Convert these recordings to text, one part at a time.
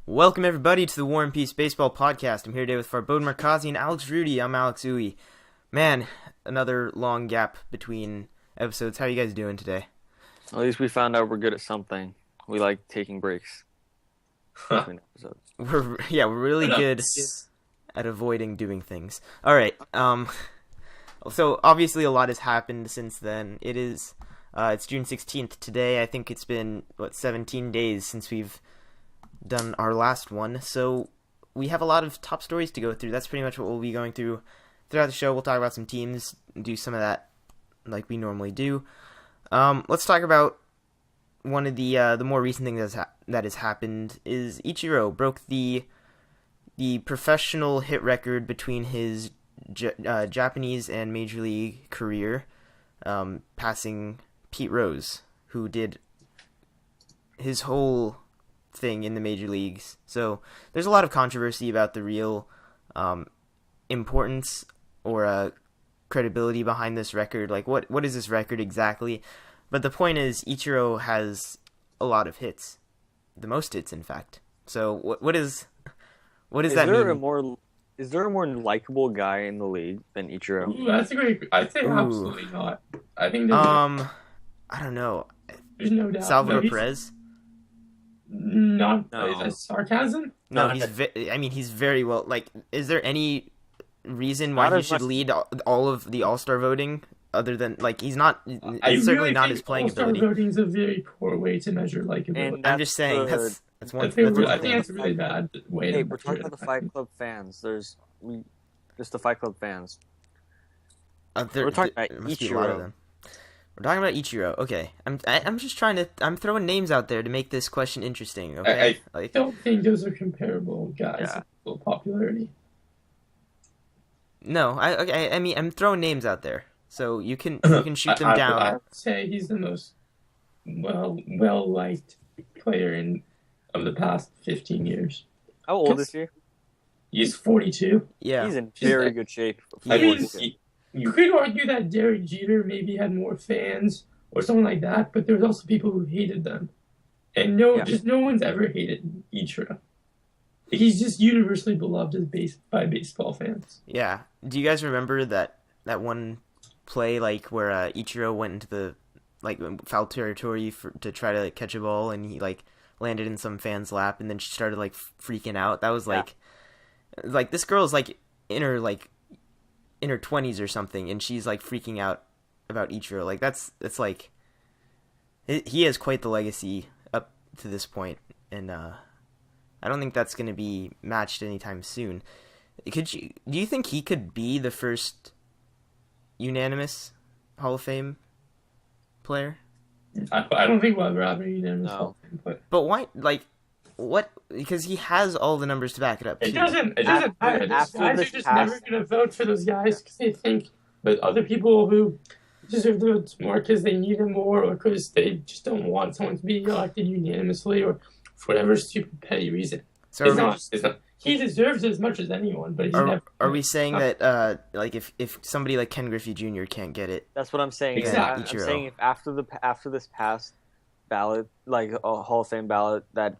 Welcome everybody to the War and Peace Baseball Podcast. I'm here today with Farbode Markazi and Alex Rudy. I'm Alex Uwe. Man, another long gap between episodes. How are you guys doing today? At least we found out we're good at something. We like taking breaks between episodes. We're really good at avoiding doing things. All right. So obviously a lot has happened since then. It's June 16th today. I think it's been 17 days since we've done our last one, so we have a lot of top stories to go through. That's pretty much what we'll be going through throughout the show. We'll talk about some teams, do some of that like we normally do. Let's talk about one of the more recent things that has happened. Is Ichiro broke the professional hit record between his Japanese and Major League career, passing Pete Rose, who did his whole thing in the major leagues. So there's a lot of controversy about the real importance or credibility behind this record. Like, what is this record exactly? But the point is, Ichiro has a lot of hits, the most hits, in fact. So what does that mean? Is there a more likable guy in the league than Ichiro? Ooh, that's a great. I'd say absolutely not. I think there's I don't know. there's no doubt. Salvador Perez. No. Is No. that sarcasm? No, No, he's very well. Like, is there any reason why Not he as should much- lead all of the All-Star voting? Other than, like, he's not. I It's certainly really not think his playing All-Star ability. voting is a very poor way to measure likability. And I'm just saying That's that's one. I think, That's one I think thing. that's a really bad way. Hey, to we're talking measure about the it. Fight Club fans. Just the Fight Club fans. We're talking about there must be a lot of Ichiro. them. We're talking about Ichiro. Okay, I'm just trying to. I'm throwing names out there to make this question interesting. Okay, I like, don't think those are comparable guys Yeah. in popularity. no, I mean, I'm throwing names out there, so you can shoot them I down. would say he's the most well liked player of the past 15 years. How old is he? He's 42. Yeah, He's in very good shape. He I mean, is. you could argue that Derek Jeter maybe had more fans or something like that, but there's also people who hated them. And no one's ever hated Ichiro. He's just universally beloved by baseball fans. Yeah. Do you guys remember that one play, like, where Ichiro went into the foul territory to try to catch a ball, and he landed in some fan's lap, and then she started freaking out? That was like this girl's in her 20s or something, and she's freaking out about Ichiro. Like, it's like he has quite the legacy up to this point, and I don't think that's going to be matched anytime soon. Do you think he could be the first unanimous Hall of Fame player? I don't think we'll ever have a unanimous No. Hall of Fame, but But why? What? Because he has all the numbers to back it up. it too. doesn't After- matter. Those after guys are this just past- never going to vote for those guys because they think that other people who deserve the votes more because they need them more or because they just don't want someone to be elected unanimously or for whatever stupid petty reason. So It's not. He deserves it as much as anyone, but he's never. are we saying that if somebody like Ken Griffey Jr. can't get it? That's what I'm saying. Exactly. I'm Ichiro. saying if after this past ballot, like a Hall of Fame ballot, that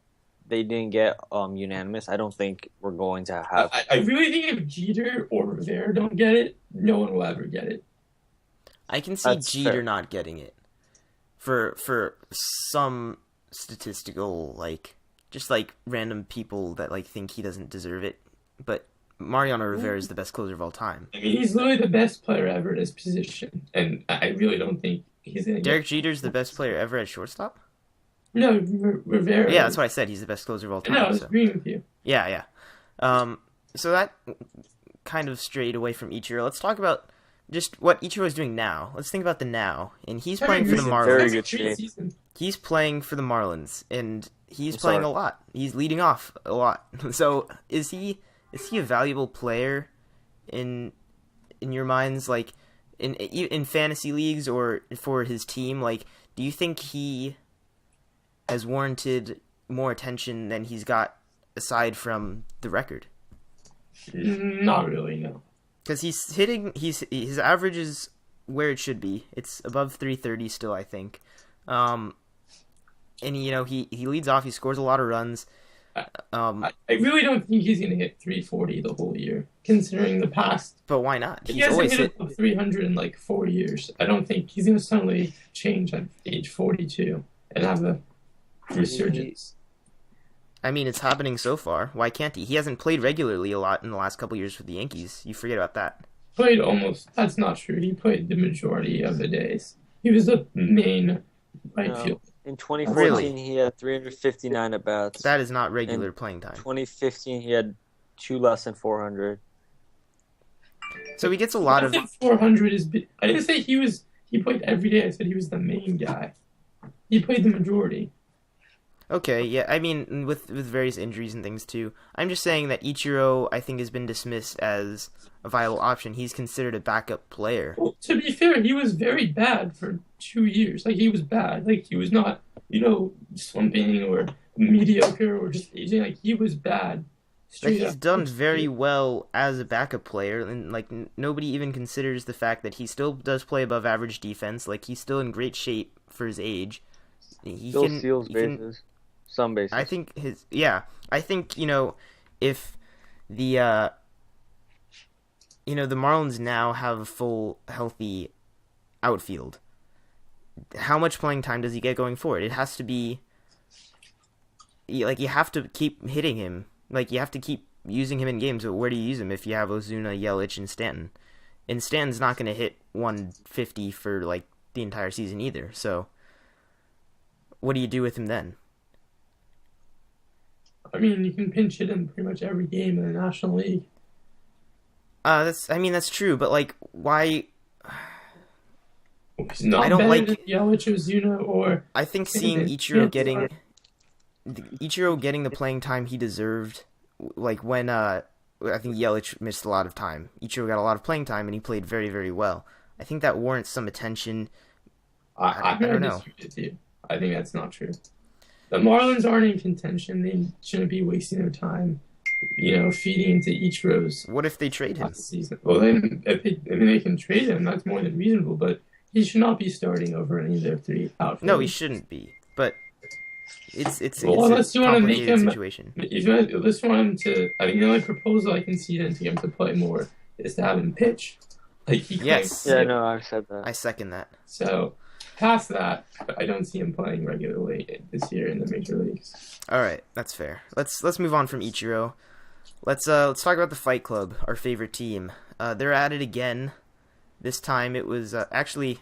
they didn't get unanimous, I don't think we're going to have. I really think if Jeter or Rivera don't get it, no one will ever get it. I can see That's Jeter fair. not getting it for some statistical just random people that think he doesn't deserve it. But Mariano Rivera is the best closer of all time. I mean, he's literally the best player ever at his position, and I really don't think he's gonna Derek get. Jeter's the best player ever at shortstop? No, Rivera. Yeah, that's what I said. He's the best closer of all time. No, I was so. agreeing with you. Yeah. So that kind of strayed away from Ichiro. Let's talk about just what Ichiro is doing now. Let's think about the now. And he's playing for the Very Marlins. Very good shape. Preseason. He's playing for the Marlins, and he's I'm playing sorry. a lot. He's leading off a lot. So is he a valuable player in your minds, in fantasy leagues or for his team? Do you think he has warranted more attention than he's got aside from the record? Not really, no. Because his average is where it should be. It's above 330 still, I think. And he leads off. He scores a lot of runs. I really don't think he's going to hit 340 the whole year, considering the past. But why not? He He's hasn't always hit above 300 in like 4 years. I don't think he's going to suddenly change at age 42 and have a resurgence. I mean, it's happening so far. Why can't he? He hasn't played regularly a lot in the last couple years for the Yankees. You forget about that. Played almost. That's not true. He played the majority of the days. He was the main right field. In 2014, Really? he had 359 at bats. That is not regular playing time. 2015, he had 2 less than 400. So he gets a lot of. 400 is. I didn't say he was. He played every day. I said he was the main guy. He played the majority. Okay, yeah, I mean, with various injuries and things too. I'm just saying that Ichiro, I think, has been dismissed as a viable option. He's considered a backup player. Well, to be fair, he was very bad for 2 years. Like, he was bad. Like, he was not, slumping or mediocre or just aging. Like, he was bad. Like, he's done very well as a backup player, and, like, nobody even considers the fact that he still does play above average defense. Like, he's still in great shape for his age. He Still can, steals he can- bases. Some bases. I think if the the Marlins now have a full healthy outfield, how much playing time does he get going forward? It has to be like you have to keep hitting him. Like you have to keep using him in games. But where do you use him if you have Ozuna, Yelich, and Stanton? And Stanton's not going to hit 150 for like the entire season either. So what do you do with him then? I mean, you can pinch hit in pretty much every game in the National League. That's true, but like, why? He's not I don't better like- than Yelich, Ozuna, or I think seeing Ichiro getting the playing time he deserved, like when I think Yelich missed a lot of time. Ichiro got a lot of playing time and he played very, very well. I think that warrants some attention. I don't know. disagree with you. I think that's not true. The Marlins aren't in contention. They shouldn't be wasting their time, feeding into Ichiro's What if they trade him? last season. Well, then, they can trade him. That's more than reasonable, but he should not be starting over any of their 3 outfielders. No, he shouldn't be. But it's Well, a unless you want to make complicated him, situation. if you just want him to, I think the only proposal I can see then to get him to play more is to have him pitch. Like he Yes. claims- Yeah, no, I've said that. I second that. So, past that, I don't see him playing regularly this year in the major leagues. All right, that's fair. Let's move on from Ichiro. Let's talk about the Fight Club, our favorite team. They're at it again. This time it was actually,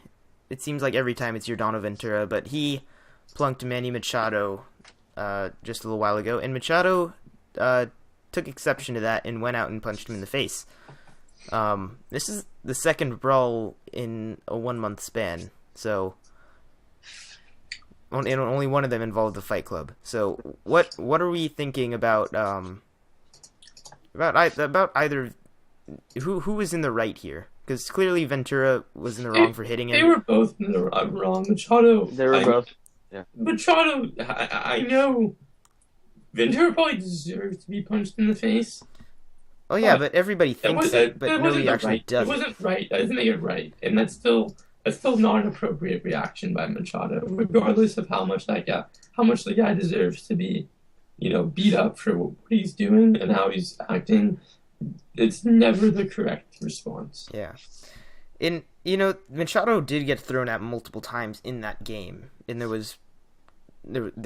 it seems like every time it's Yordano Ventura, but he plunked Manny Machado just a little while ago, and Machado took exception to that and went out and punched him in the face. This is the second brawl in a 1-month span, so only one of them involved the Fight Club. So what are we thinking about either who was in the right here? Because clearly Ventura was in the wrong for hitting him. They were both in the wrong. Machado. They were both. Machado. I know. Ventura probably deserved to be punched in the face. Oh yeah, but everybody thinks it, but that nobody wasn't actually right. does. It wasn't right. That doesn't make it right, and that's still not an appropriate reaction by Machado, regardless of how much the guy deserves to be, beat up for what he's doing and how he's acting. It's never the correct response. Yeah. Machado did get thrown at multiple times in that game, and they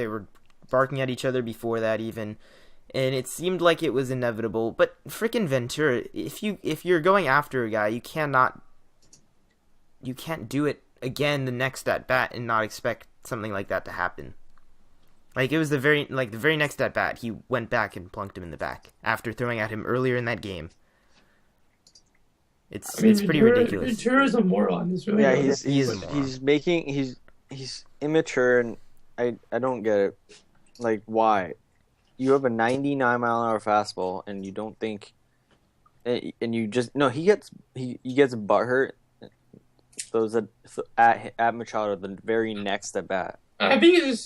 were barking at each other before that even, and it seemed like it was inevitable. But frickin' Ventura, if you're going after a guy, you can't do it again the next at bat and not expect something like that to happen. Like it was the very next at bat, he went back and plunked him in the back after throwing at him earlier in that game. It's pretty ridiculous. Ventura's a moron. He's really He's immature, and I don't get it. Like, why? You have a 99-mile-an-hour fastball, and you don't think, and you just no. He gets butthurt. Those at Machado the very next at bat. I think his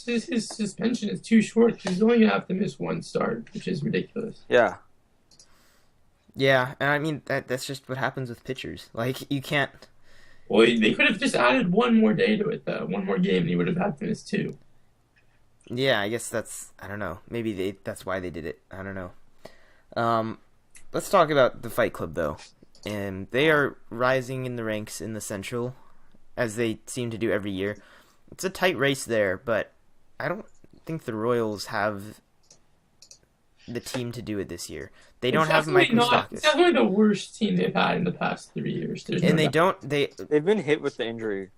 suspension is too short. He's only gonna have to miss 1 start, which is ridiculous. Yeah. Yeah, and I mean that's just what happens with pitchers. Like you can't. Well, they could have just added 1 more day to it, though. 1 more game, and he would have had to miss 2. Yeah, I guess I don't know. Maybe that's why they did it. I don't know. Let's talk about the Fight Club though. And they are rising in the ranks in the Central, as they seem to do every year. It's a tight race there, but I don't think the Royals have the team to do it this year. They don't have Mike Moustakas. It's definitely the worst team they've had in the past 3 years. They've been hit with the injury.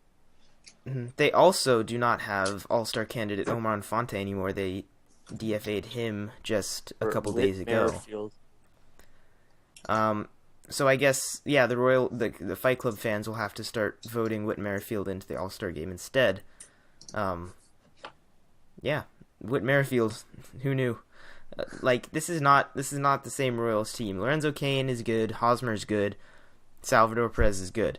They also do not have All-Star candidate Omar Infante anymore. They DFA'd him just a couple days ago. So I guess, yeah, the Fight Club fans will have to start voting Whit Merrifield into the All-Star game instead. Yeah, Whit Merrifield, who knew? This is not the same Royals team. Lorenzo Cain is good, Hosmer is good, Salvador Perez is good,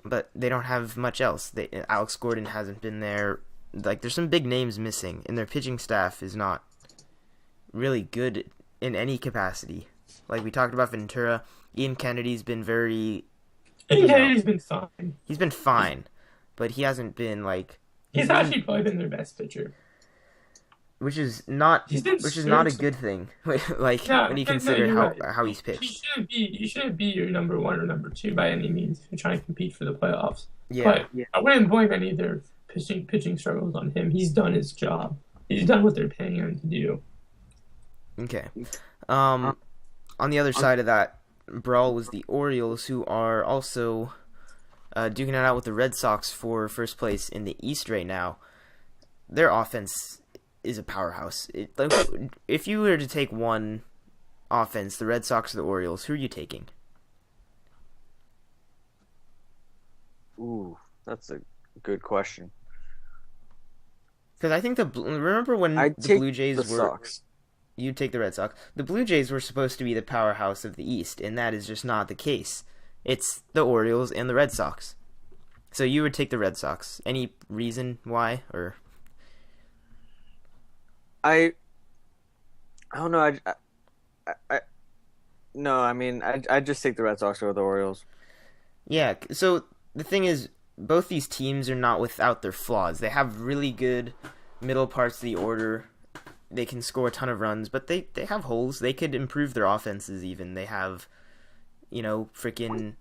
but they don't have much else. Alex Gordon hasn't been there. There's some big names missing, and their pitching staff is not really good in any capacity. Like we talked about Ventura, Ian Kennedy's been very... Kennedy's been fine. He's been fine, but he hasn't been He's actually probably been their best pitcher. Which is not a good thing. When you consider how he's pitched. You shouldn't be your number one or number two by any means if you're trying to compete for the playoffs. Yeah. But I wouldn't blame any of their pitching struggles on him. He's done his job. He's done what they're paying him to do. Okay. On the other side of that brawl was the Orioles, who are also duking it out with the Red Sox for first place in the East right now. Their offense is a powerhouse. If you were to take one offense, the Red Sox or the Orioles, who are you taking? Ooh, that's a good question. Because I think remember when the Blue Jays were... Sox. You'd take the Red Sox. The Blue Jays were supposed to be the powerhouse of the East, and that is just not the case. It's the Orioles and the Red Sox. So you would take the Red Sox. Any reason why? Or I don't know. I just take the Red Sox over the Orioles. Yeah. So the thing is, both these teams are not without their flaws. They have really good middle parts of the order. They can score a ton of runs, but they have holes. They could improve their offenses even. They have, freaking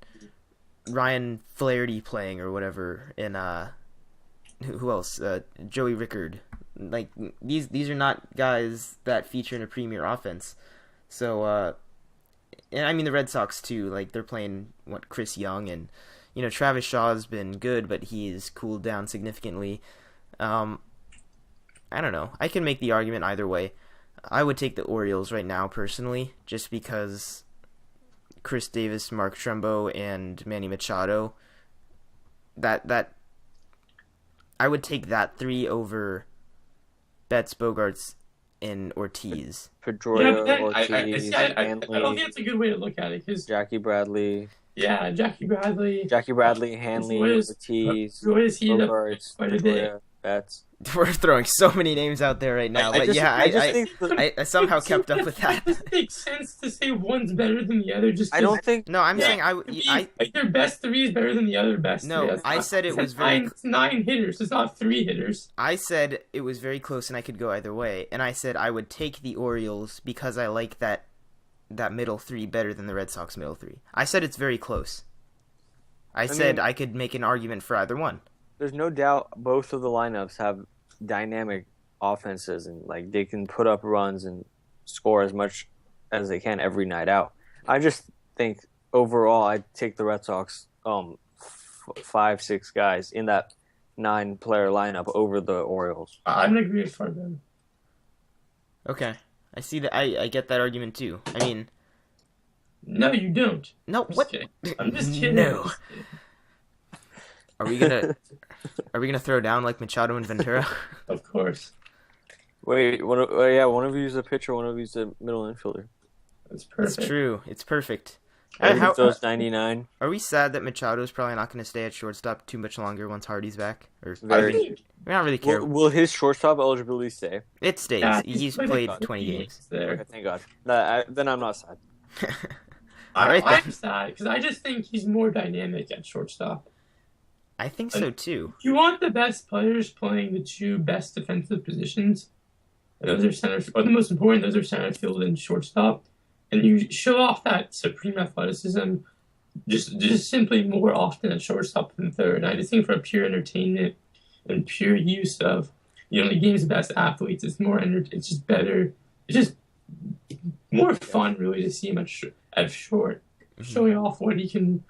Ryan Flaherty playing or whatever, and who else? Joey Rickard. These are not guys that feature in a premier offense. So, and I mean the Red Sox too. They're playing Chris Young, and Travis Shaw's been good, but he's cooled down significantly. I don't know. I can make the argument either way. I would take the Orioles right now, personally, just because Chris Davis, Mark Trumbo, and Manny Machado, that I would take that three over Betts, Bogarts, and Ortiz. Pedroia, Ortiz, I don't think it's a good way to look at it, because Jackie Bradley. Yeah, Jackie Bradley, Hanley, Ortiz, Bogarts, Pedroia, Betts. We're throwing so many names out there right now, I somehow kept up with that. It makes sense to say one's better than the other. Just I don't think. No, I'm saying their best three is better than the other best. No, I said it was very. It's 9 hitters. It's not 3 hitters. I said it was very close, and I could go either way. And I said I would take the Orioles because I like that middle three better than the Red Sox middle three. I said it's very close. I said I could make an argument for either one. There's no doubt both of the lineups have dynamic offenses, and they can put up runs and score as much as they can every night out. I just think overall I'd take the Red Sox 5-6 guys in that 9-player lineup over the Orioles. I'm in agreement for them. Okay. I see that. I get that argument too. I mean, no, you don't. No, what? I'm just kidding. No. Are we gonna throw down like Machado and Ventura? Of course. Wait, one of you is a pitcher, one of you is a middle infielder. That's perfect. It's true. It's perfect. Those 99. Are we sad that Machado is probably not going to stay at shortstop too much longer once Hardy's back? Or Very. We don't really care. Will his shortstop eligibility stay? It stays. Yeah, he's played 20 games. There. Okay, thank God. Then I'm not sad. All right, I'm sad because I just think he's more dynamic at shortstop. I think so too. If you want the best players playing the two best defensive positions, those are center, or the most important, those are center field and shortstop, and you show off that supreme athleticism just simply more often at shortstop than third. I just think for pure entertainment and pure use of the game's best athletes, it's just better. It's just more fun really to see him at short, showing off what he can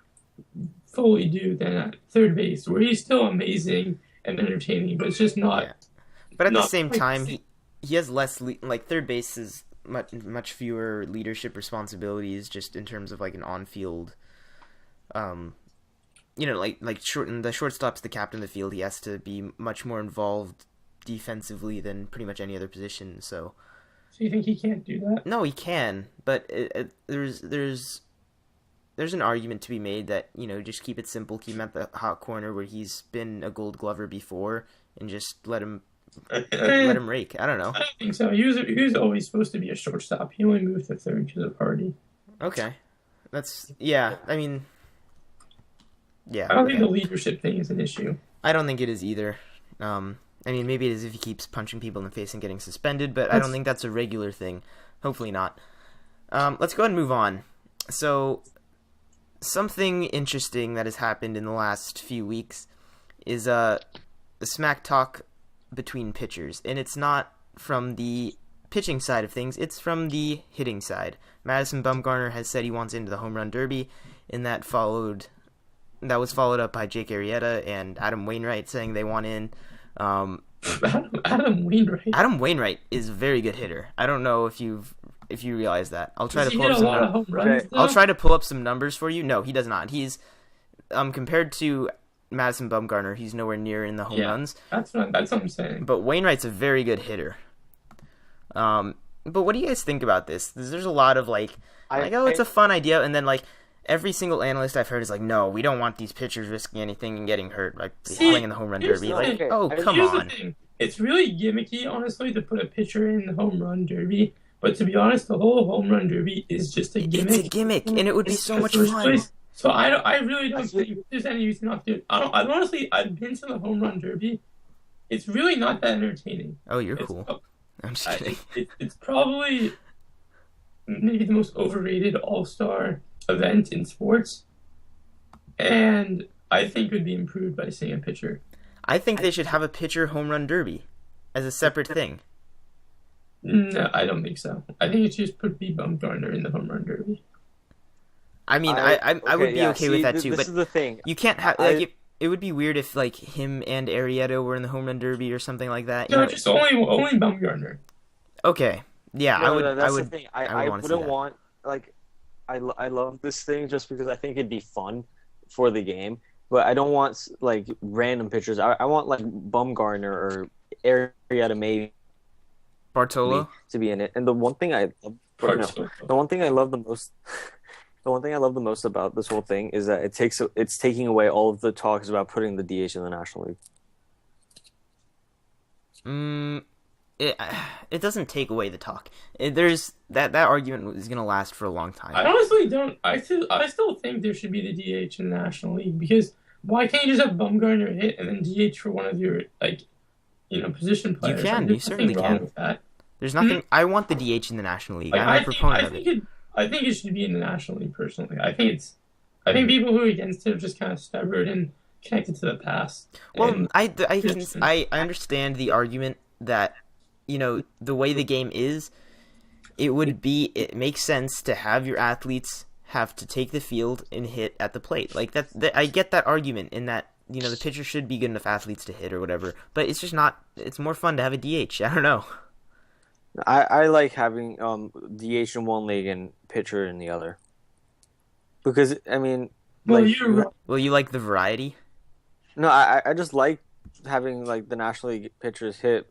fully do than at third base, where he's still amazing and entertaining, but it's just not. Yeah. But at the same time, he has less like third base is much fewer leadership responsibilities just in terms of like an on-field. The shortstop's the captain of the field. He has to be much more involved defensively than pretty much any other position. So you think he can't do that? No, he can, but there's an argument to be made that just keep it simple, keep him at the hot corner where he's been a Gold Glover before, and just let him rake. I don't know. I don't think so. He was always supposed to be a shortstop. He only moved to third because of Hardy. Okay, yeah. I don't think the leadership thing is an issue. I don't think it is either. Maybe it is if he keeps punching people in the face and getting suspended, but I don't think that's a regular thing. Hopefully not. Let's go ahead and move on. So, something interesting that has happened in the last few weeks is the smack talk between pitchers, and it's not from the pitching side of things, it's from the hitting side. Madison Bumgarner has said he wants into the home run derby, and that was followed up by Jake Arrieta and Adam Wainwright saying they want in. Adam Wainwright. Adam Wainwright is a very good hitter. I don't know if you realize that. I'll try to pull up some numbers for you. No, he does not. He's compared to Madison Bumgarner, he's nowhere near in the home runs. That's what I'm saying. But Wainwright's a very good hitter. But what do you guys think about this? There's a lot of it's a fun idea, and then every single analyst I've heard is like, no, we don't want these pitchers risking anything and getting hurt, playing in the home run derby. Come on. It's really gimmicky, honestly, to put a pitcher in the home run derby. But to be honest, the whole home run derby is just a gimmick. It's a gimmick, and it would be so much fun. So I really don't think there's any reason not to do it. I've been to the home run derby. It's really not that entertaining. Oh, you're cool. I'm just kidding. It's probably maybe the most overrated all-star event in sports, and I think it would be improved by seeing a pitcher. I think they should have a pitcher home run derby as a separate thing. No, I don't think so. I think it's just put B. Bumgarner in the home run derby. I would be okay with that too, but this is the thing. You can't have it would be weird if him and Arrieta were in the home run derby or something like that. No, just only Bumgarner. Okay, yeah, no, I would. That's I would. The thing. I wouldn't want I love this thing just because I think it'd be fun for the game, but I don't want random pitchers. I want Bumgarner or Arrieta maybe Bartolo to be in it. And the one thing I love the most. The one thing I love the most about this whole thing is that it's taking away all of the talks about putting the DH in the National League. It doesn't take away the talk. There's that argument is going to last for a long time. I honestly don't. I still think there should be the DH in the National League, because why can't you just have Bumgarner hit and then DH for one of your position players? You can. You certainly can. With that. There's nothing. I want the DH in the National League. I'm a proponent of it. I think it should be in the National League, personally. I think people who are against it have just kind of stubborn and connected to the past. Well, I understand the argument that, the way the game is, it makes sense to have your athletes have to take the field and hit at the plate. I get that argument in that, the pitcher should be good enough athletes to hit or whatever, but it's just not, it's more fun to have a DH. I don't know. I like having DH in one league and pitcher in the other, because you like the variety. No, I just like having the National League pitchers hit.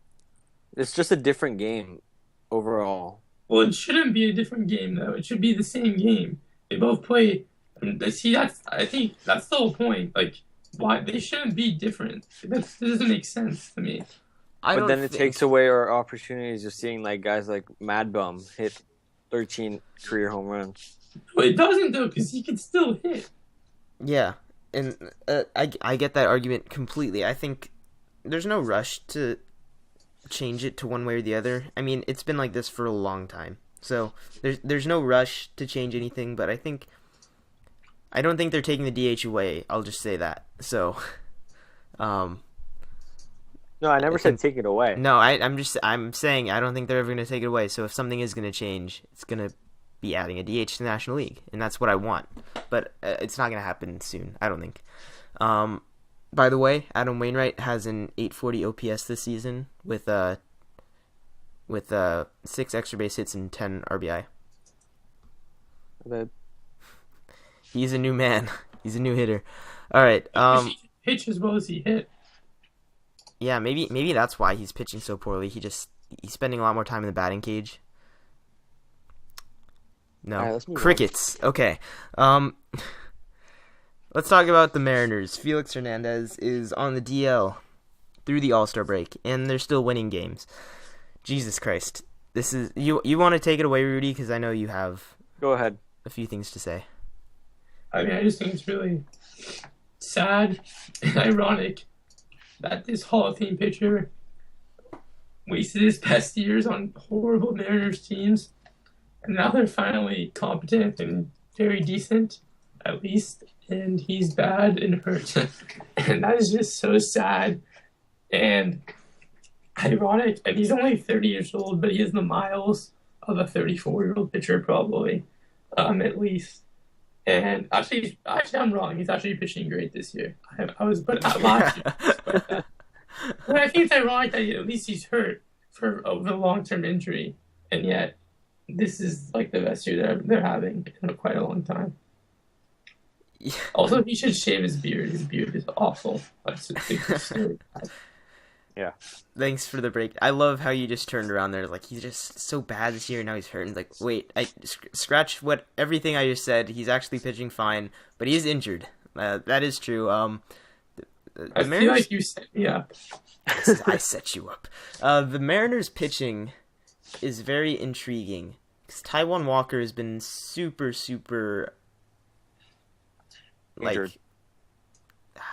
It's just a different game overall. Well, it shouldn't be a different game though. It should be the same game. They both play. See, I think that's the whole point. Why they shouldn't be different? That doesn't make sense to me. But then it takes away our opportunities of seeing guys like Mad Bum hit 13 career home runs. Well, it doesn't though, because he can still hit. Yeah, and I get that argument completely. I think there's no rush to change it to one way or the other. I mean, it's been like this for a long time, so there's no rush to change anything. But I don't think they're taking the DH away. I'll just say that. So, No, I never said take it away. No, I'm saying I don't think they're ever going to take it away. So if something is going to change, it's going to be adding a DH to the National League, and that's what I want. But it's not going to happen soon, I don't think. By the way, Adam Wainwright has an 840 OPS this season with 6 extra base hits and 10 RBI. He's a new man. He's a new hitter. All right. Pitch as well as he hit. Yeah, maybe that's why he's pitching so poorly. He's spending a lot more time in the batting cage. No. Right, crickets. Okay. Let's talk about the Mariners. Felix Hernandez is on the DL through the All-Star break, and they're still winning games. Jesus Christ. This is you want to take it away, Rudy, because I know you have Go ahead. a few things to say. I mean, I just think it's really sad and ironic that this Hall of Fame pitcher wasted his best years on horrible Mariners teams, and now they're finally competent and very decent, at least, and he's bad and hurt. And that is just so sad and ironic. And he's only 30 years old, but he has the miles of a 34-year-old pitcher, probably, at least. And actually, I'm wrong. He's actually pitching great this year. But last year. But I think it's ironic that at least he's hurt for a long-term injury, and yet this is like the best year they're having in quite a long time. Yeah. Also, he should shave his beard. His beard is awful. Yeah. Thanks for the break. I love how you just turned around there. Like, he's just so bad this year, and now he's hurt. And like, wait, scratch everything I just said. He's actually pitching fine, but he is injured. That is true. I feel like you set me up. I set you up. The Mariners pitching is very intriguing because Taijuan Walker has been super Injured. like,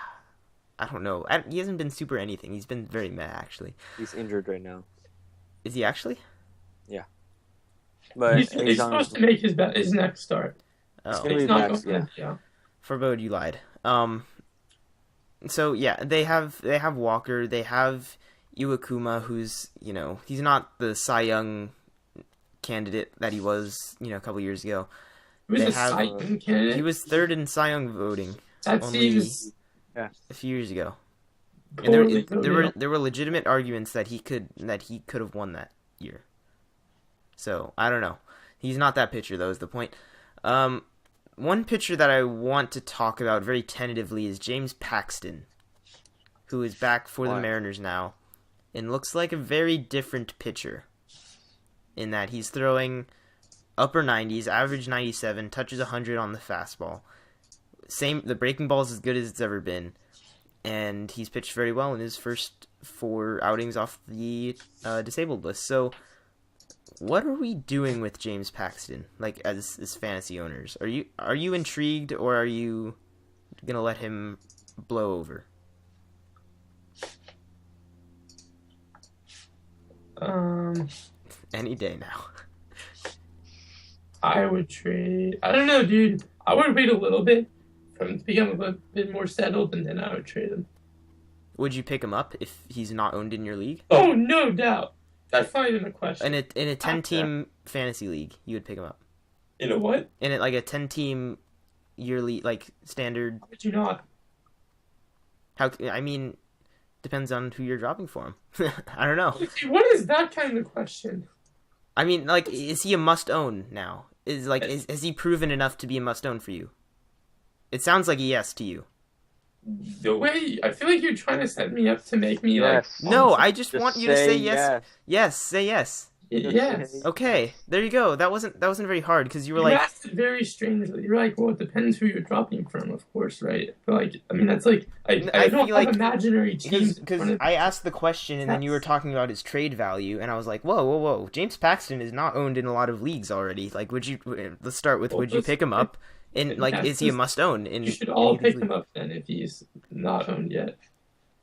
I don't know. He hasn't been super anything. He's been very meh, actually. He's injured right now. Is he actually? Yeah. But he's supposed to make his next start. Oh. It's not going yeah. Forebode, you lied. So yeah, they have Walker. They have Iwakuma, who's, he's not the Cy Young candidate that he was, a couple years ago. He was Cy Young candidate. He was third in Cy Young voting. That seems a few years ago. And there were legitimate arguments that he could have won that year. So I don't know. He's not that pitcher, though, is the point. One pitcher that I want to talk about very tentatively is James Paxton, who is back for the Mariners now, and looks like a very different pitcher in that he's throwing upper 90s, average 97, touches 100 on the fastball. The breaking ball is as good as it's ever been, and he's pitched very well in his first 4 outings off the disabled list. So, what are we doing with James Paxton, like as fantasy owners? Are you intrigued, or are you gonna let him blow over? Any day now. I would trade. I don't know, dude. I would wait a little bit for him to become a bit more settled, and then I would trade him. Would you pick him up if he's not owned in your league? Oh, no doubt. That's not even a question. In a 10-team fantasy league, you would pick him up. In a what? In a 10-team yearly, standard. How would you not? Depends on who you're dropping for him. I don't know. What is that kind of question? I mean, is he a must-own now? Has he proven enough to be a must-own for you? It sounds like a yes to you. The way I feel like you're trying to set me up to make me No, I just want you to say yes. Yes, say yes. Yes. Okay, there you go. That wasn't very hard because you were you asked it very strangely. You're like, well, it depends who you're dropping from, of course, right? But that's like I don't have imaginary teams. Because I asked the question and then you were talking about his trade value, and I was like, whoa, James Paxton is not owned in a lot of leagues already. Like, let's start with, would you pick him up? And like, is he a must own? In You should all pick league? him up then if he's not owned yet.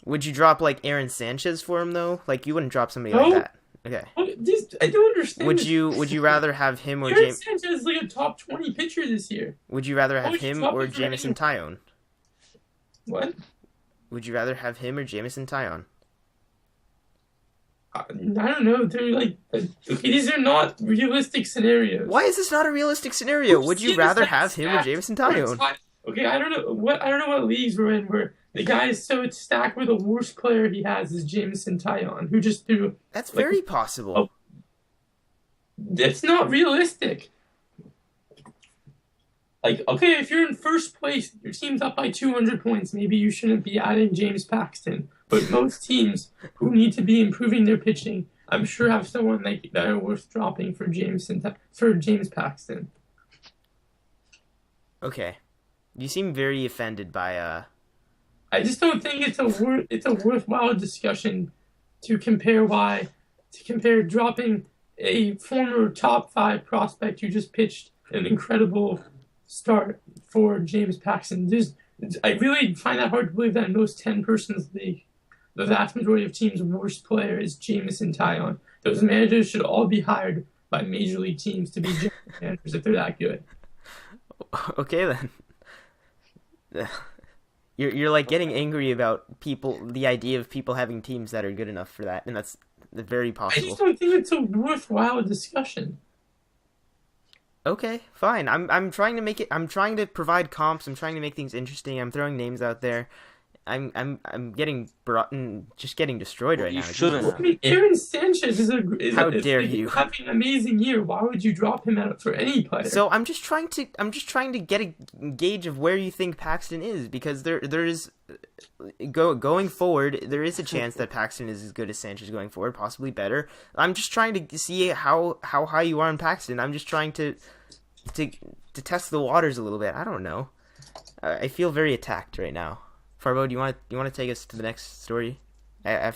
Would you drop like Aaron Sanchez for him though? Like, you wouldn't drop somebody No. like that. Okay. I don't understand. Would you rather have him or Aaron James? Sanchez is like a top 20 pitcher this year. Would you rather Why have would you him drop or him for Jamison Tyone? What? Would you rather have him or Jamison Tyone? I don't know. They're like, okay, these are not realistic scenarios. Why is this not a realistic scenario? Who's Would you seen rather this have him or stat? Jamison Tyone? Okay, I don't know what leagues we're in where the guy is so stacked where the worst player he has is Jameson Taillon, who just threw. That's very possible. Oh. It's not realistic. Like, okay, if you're in first place, your team's up by 200 points, maybe you shouldn't be adding James Paxton. But most teams who need to be improving their pitching, I'm sure have someone like that are worth dropping for James Paxton. Okay. You seem very offended by I just don't think it's a worthwhile discussion to compare dropping a former top 5 prospect who just pitched an incredible start for James Paxton. I really find that hard to believe that in most 10-persons league, the vast majority of teams' worst player is Jamison Taillon. Those managers should all be hired by major league teams to be general managers if they're that good. Okay then. You're like getting angry about the idea of people having teams that are good enough for that, and that's very I possible. just don't think it's a worthwhile discussion. Okay, fine. I'm trying to make it. I'm trying to provide comps. I'm trying to make things interesting. I'm throwing names out there. I'm getting just getting destroyed right You now. shouldn't. I mean, Aaron Sanchez is How dare you. having an amazing year. Why would you drop him out for any player? So I'm just trying to get a gauge of where you think Paxton is, because there is going forward, there is a chance that Paxton is as good as Sanchez going forward, possibly better. I'm just trying to see how high you are on Paxton. I'm just trying to test the waters a little bit. I don't know. I feel very attacked right now. Farbo, do you want to take us to the next story? I'm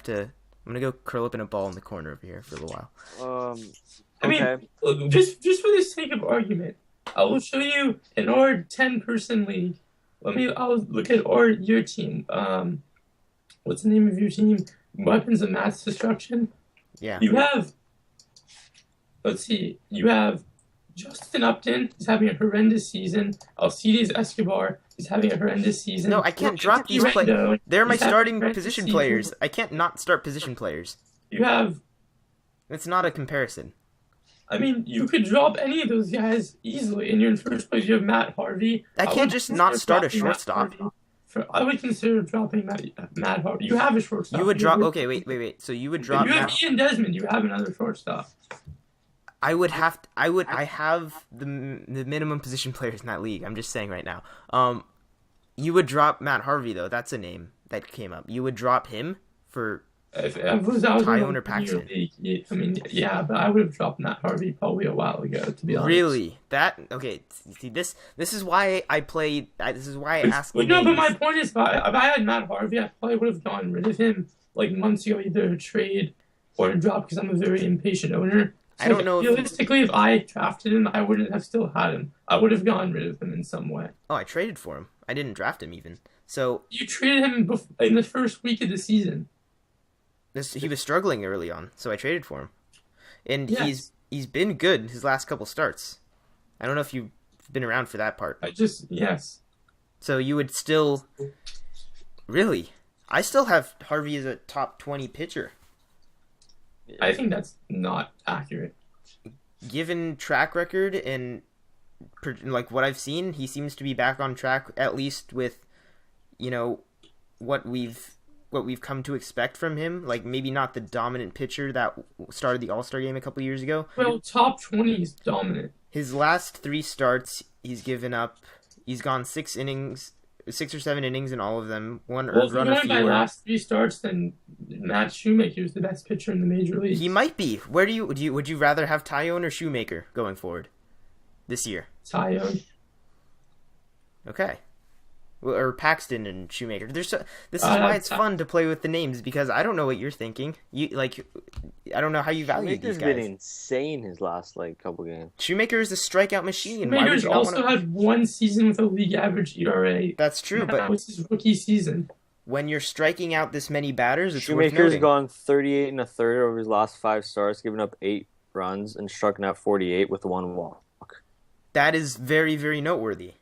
gonna go curl up in a ball in the corner over here for a little while. I mean, look, just for the sake of argument, I will show you in our 10-person league. I'll look at your team. What's the name of your team? Weapons of Mass Destruction. Yeah. You have. Let's see. You have Justin Upton. He's having a horrendous season. Alcides Escobar is having a horrendous season. No, I can't drop these players. They're my starting position players. I can't not start position players. You have. It's not a comparison. I mean, you could drop any of those guys easily, and you're in first place. You have Matt Harvey. I can't just not start a shortstop. I would consider dropping Matt Harvey. You have a shortstop. You would drop. Okay, wait. So you would drop. You have Ian Desmond. You have another shortstop. I have the minimum position players in that league. I'm just saying right now. You would drop Matt Harvey though. That's a name that came up. You would drop him for Tyone or Paxton. I mean, yeah, but I would have dropped Matt Harvey probably a while ago. To be honest. Really? Okay? See, this is why I play. This is why I ask. But my point is, if I had Matt Harvey, I probably would have gotten rid of him like months ago, either a trade or a drop, because I'm a very impatient owner. So I don't know. Realistically, if I drafted him, I wouldn't have still had him. I would have gotten rid of him in some way. Oh, I traded for him. I didn't draft him even. So you traded him in the first week of the season. He was struggling early on, so I traded for him, and yes. he's been good his last couple starts. I don't know if you've been around for that part. Yes. So you would still really? I still have Harvey as a top 20 pitcher. I think that's not accurate. Given track record and like what I've seen, he seems to be back on track, at least with, what we've come to expect from him. Like, maybe not the dominant pitcher that started the All-Star game a couple years ago. Well, top 20 is dominant. His last 3 starts, he's gone 6 or 7 innings in all of them. One earned run, a few. By last 3 starts, then Matt Shoemaker is the best pitcher in the major leagues. He might be. Would you rather have Tyone or Shoemaker going forward this year? Tyone. Okay. or Paxton and Shoemaker. This is why it's fun to play with the names, because I don't know what you're thinking. I don't know how you value these guys. Shoemaker's been insane his last couple games. Shoemaker is a strikeout machine. Shoemaker's also had one season with a league average ERA. That's true, but that was his rookie season. When you're striking out this many batters, it's Shoemaker's gone 38 and a third over his last 5 starts, giving up 8 runs and striking out 48 with 1 walk. That is very, very noteworthy.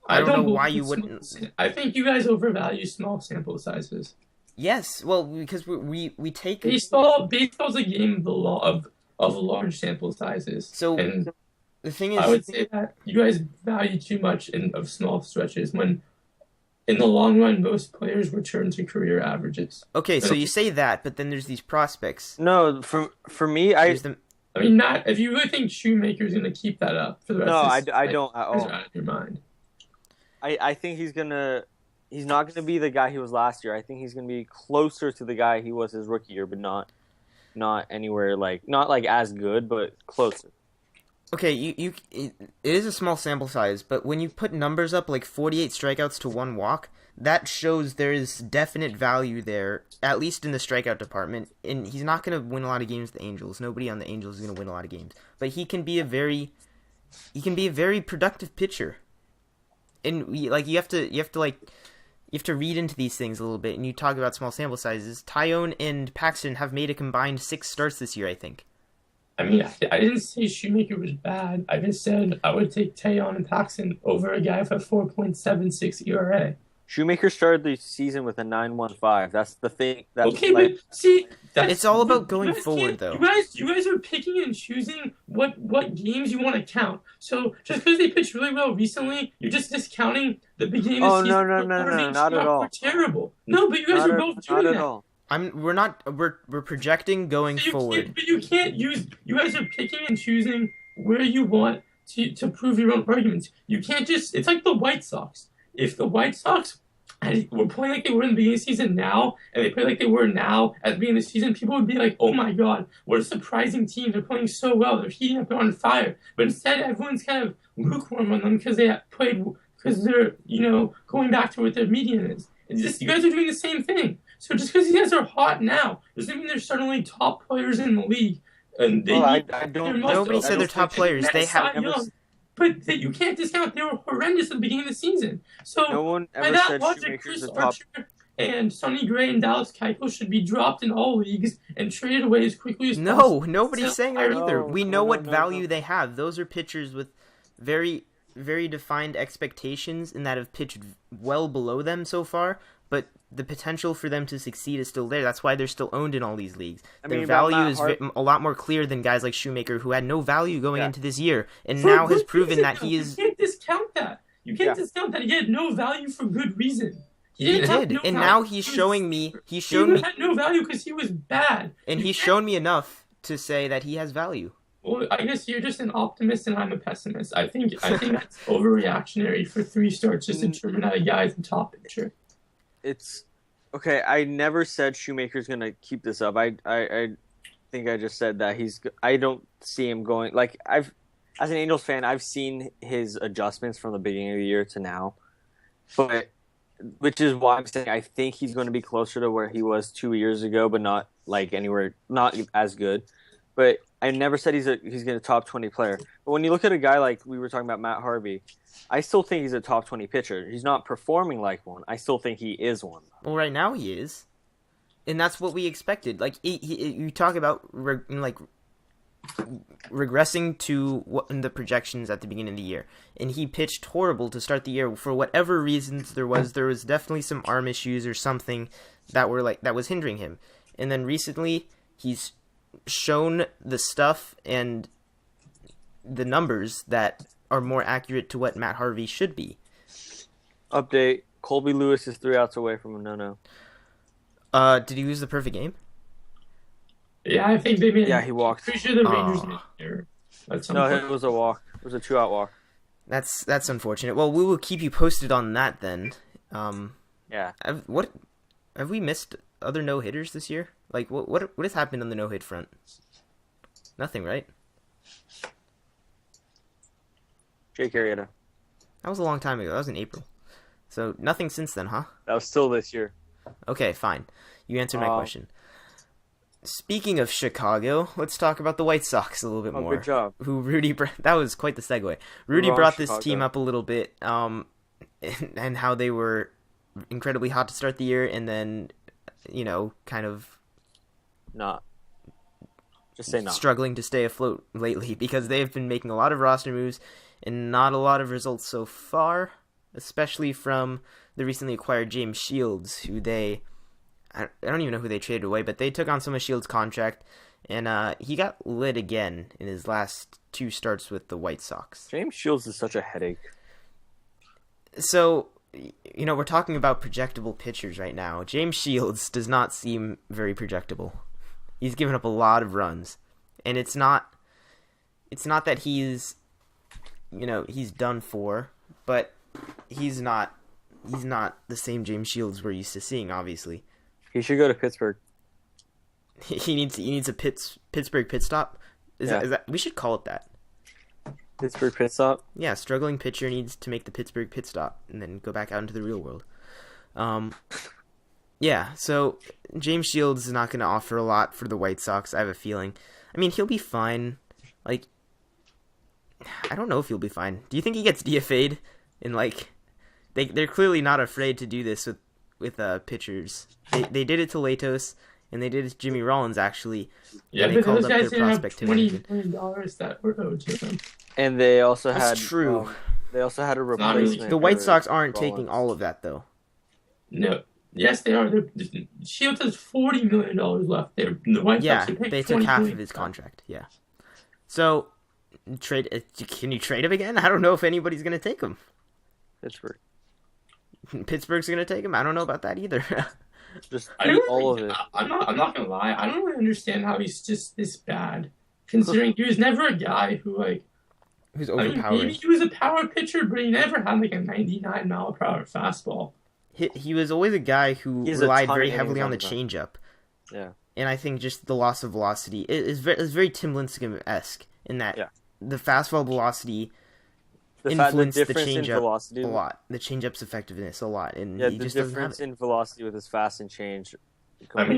I don't know why you wouldn't. I think you guys overvalue small sample sizes. Yes, well, because we take baseball's a game of large sample sizes. So and the thing is, I would say that you guys value too much of small stretches when, in the long run, most players return to career averages. Okay, so you say that, but then there's these prospects. No, for me, not if you really think Shoemaker's going to keep that up for the rest of the season. I don't at all. Out of your mind. I think he's not gonna be the guy he was last year. I think he's gonna be closer to the guy he was his rookie year, but not anywhere not as good, but closer. Okay, it is a small sample size, but when you put numbers up like 48 strikeouts to 1 walk, that shows there is definite value there, at least in the strikeout department. And he's not going to win a lot of games with the Angels. Nobody on the Angels is going to win a lot of games, but he can be a very productive pitcher. And you have to read into these things a little bit. And you talk about small sample sizes. Taillon and Paxton have made a combined 6 starts this year, I think. I mean, I didn't say Shoemaker was bad. I just said I would take Taillon and Paxton over a guy with a 4.76 ERA. Shoemaker started the season with a 9.15. That's the thing. That's but see, it's all about going forward, though. You guys are picking and choosing what games you want to count. So just because they pitched really well recently, you're just discounting the beginning of the season. No, not at all. Terrible. No, but you guys are both doing that. Not at all. We're projecting going forward. But you can't use. You guys are picking and choosing where you want to prove your own arguments. You can't just. It's like the White Sox. If the White Sox were playing like they were in the beginning of the season now, and they play like they were now at the beginning of the season, people would be like, "Oh my God, what a surprising team! They're playing so well. They're heating up. They're on fire." But instead, everyone's kind of lukewarm on them because they're going back to what their median is. It's just you guys are doing the same thing. So just because you guys are hot now doesn't mean they're suddenly top players in the league. And nobody said they're top players. They have. But you can't discount they were horrendous at the beginning of the season. So no one ever by that said logic, Chris Archer and Sonny Gray and Dallas Keuchel should be dropped in all leagues and traded away as quickly as possible. No, nobody's saying that either. We know what value they have. Those are pitchers with very, very defined expectations and that have pitched well below them so far. But the potential for them to succeed is still there. That's why they're still owned in all these leagues. Their value is a lot more clear than guys like Shoemaker, who had no value going into this year, and now has proven that he is. You can't discount that. You can't discount that he had no value for good reason. He did, and now he's showing me. He had no value because he was bad. And he's shown me enough to say that he has value. Well, I guess you're just an optimist and I'm a pessimist. I think that's overreactionary for 3 starts just to determine that a guy is the top pitcher. It's okay. I never said Shoemaker's gonna keep this up. I think I just said that I don't see him going. Like as an Angels fan, I've seen his adjustments from the beginning of the year to now, which is why I'm saying I think he's going to be closer to where he was 2 years ago, but not not as good. But I never said he's going to top 20 player. But when you look at a guy like we were talking about Matt Harvey, I still think he's a top 20 pitcher. He's not performing like one. I still think he is one. Well, right now he is, and that's what we expected. Like you talk about regressing to the projections at the beginning of the year, and he pitched horrible to start the year for whatever reasons there was definitely some arm issues or something that was hindering him, and then recently he's shown the stuff and the numbers that are more accurate to what Matt Harvey should be. Update: Colby Lewis is 3 outs away from a no-no. Did he lose the perfect game? Yeah, I think they made. Yeah, he walked. Pretty sure the Rangers made an error. No, it was a walk. It was a 2-out walk. That's unfortunate. Well, we will keep you posted on that then. Yeah. Have we missed other no-hitters this year? Like, what has happened on the no-hit front? Nothing, right? Jake Arrieta. That was a long time ago. That was in April. So nothing since then, huh? That was still this year. Okay, fine. You answered my question. Speaking of Chicago, let's talk about the White Sox a little bit more. Good job. That was quite the segue. Rudy brought this team up a little bit, and how they were incredibly hot to start the year, and then, kind of struggling to stay afloat lately because they've been making a lot of roster moves and not a lot of results so far, especially from the recently acquired James Shields, who I don't even know who they traded away, but they took on some of Shields' contract, and he got lit again in his last 2 starts with the White Sox. James Shields is such a headache. So, we're talking about projectable pitchers right now. James Shields does not seem very projectable. He's given up a lot of runs, and it's not that he's done for, but he's not the same James Shields we're used to seeing, obviously. He should go to Pittsburgh. He needs a Pittsburgh pit stop. Is that we should call it that? Pittsburgh pit stop? Yeah, struggling pitcher needs to make the Pittsburgh pit stop and then go back out into the real world. Yeah, so James Shields is not going to offer a lot for the White Sox, I have a feeling. I mean, he'll be fine. I don't know if he'll be fine. Do you think he gets DFA'd? And they're clearly not afraid to do this with pitchers. They did it to Latos, and they did it to Jimmy Rollins, actually. Yeah, but those guys didn't have $20 million that were owed to them. And they also That's true. They also had a replacement. The White Sox aren't taking all of that, though. No. Yes, they are. Shields has $40 million left. The White Sox they took half of his contract. Yeah. So, can you trade him again? I don't know if anybody's going to take him. Pittsburgh's going to take him? I don't know about that either. Just eat all of it. I'm not going to lie. I don't really understand how he's just this bad, considering he was never a guy who, who's overpowering. Maybe he was a power pitcher, but he never had, a 99-mile-per-hour fastball. He was always a guy who relied very heavily on the changeup. Yeah. And I think just the loss of velocity is very Tim Lincecum-esque in that the fastball velocity influenced the changeup a lot. The changeup's effectiveness a lot. And he just doesn't have it. The difference in velocity with his fast and change.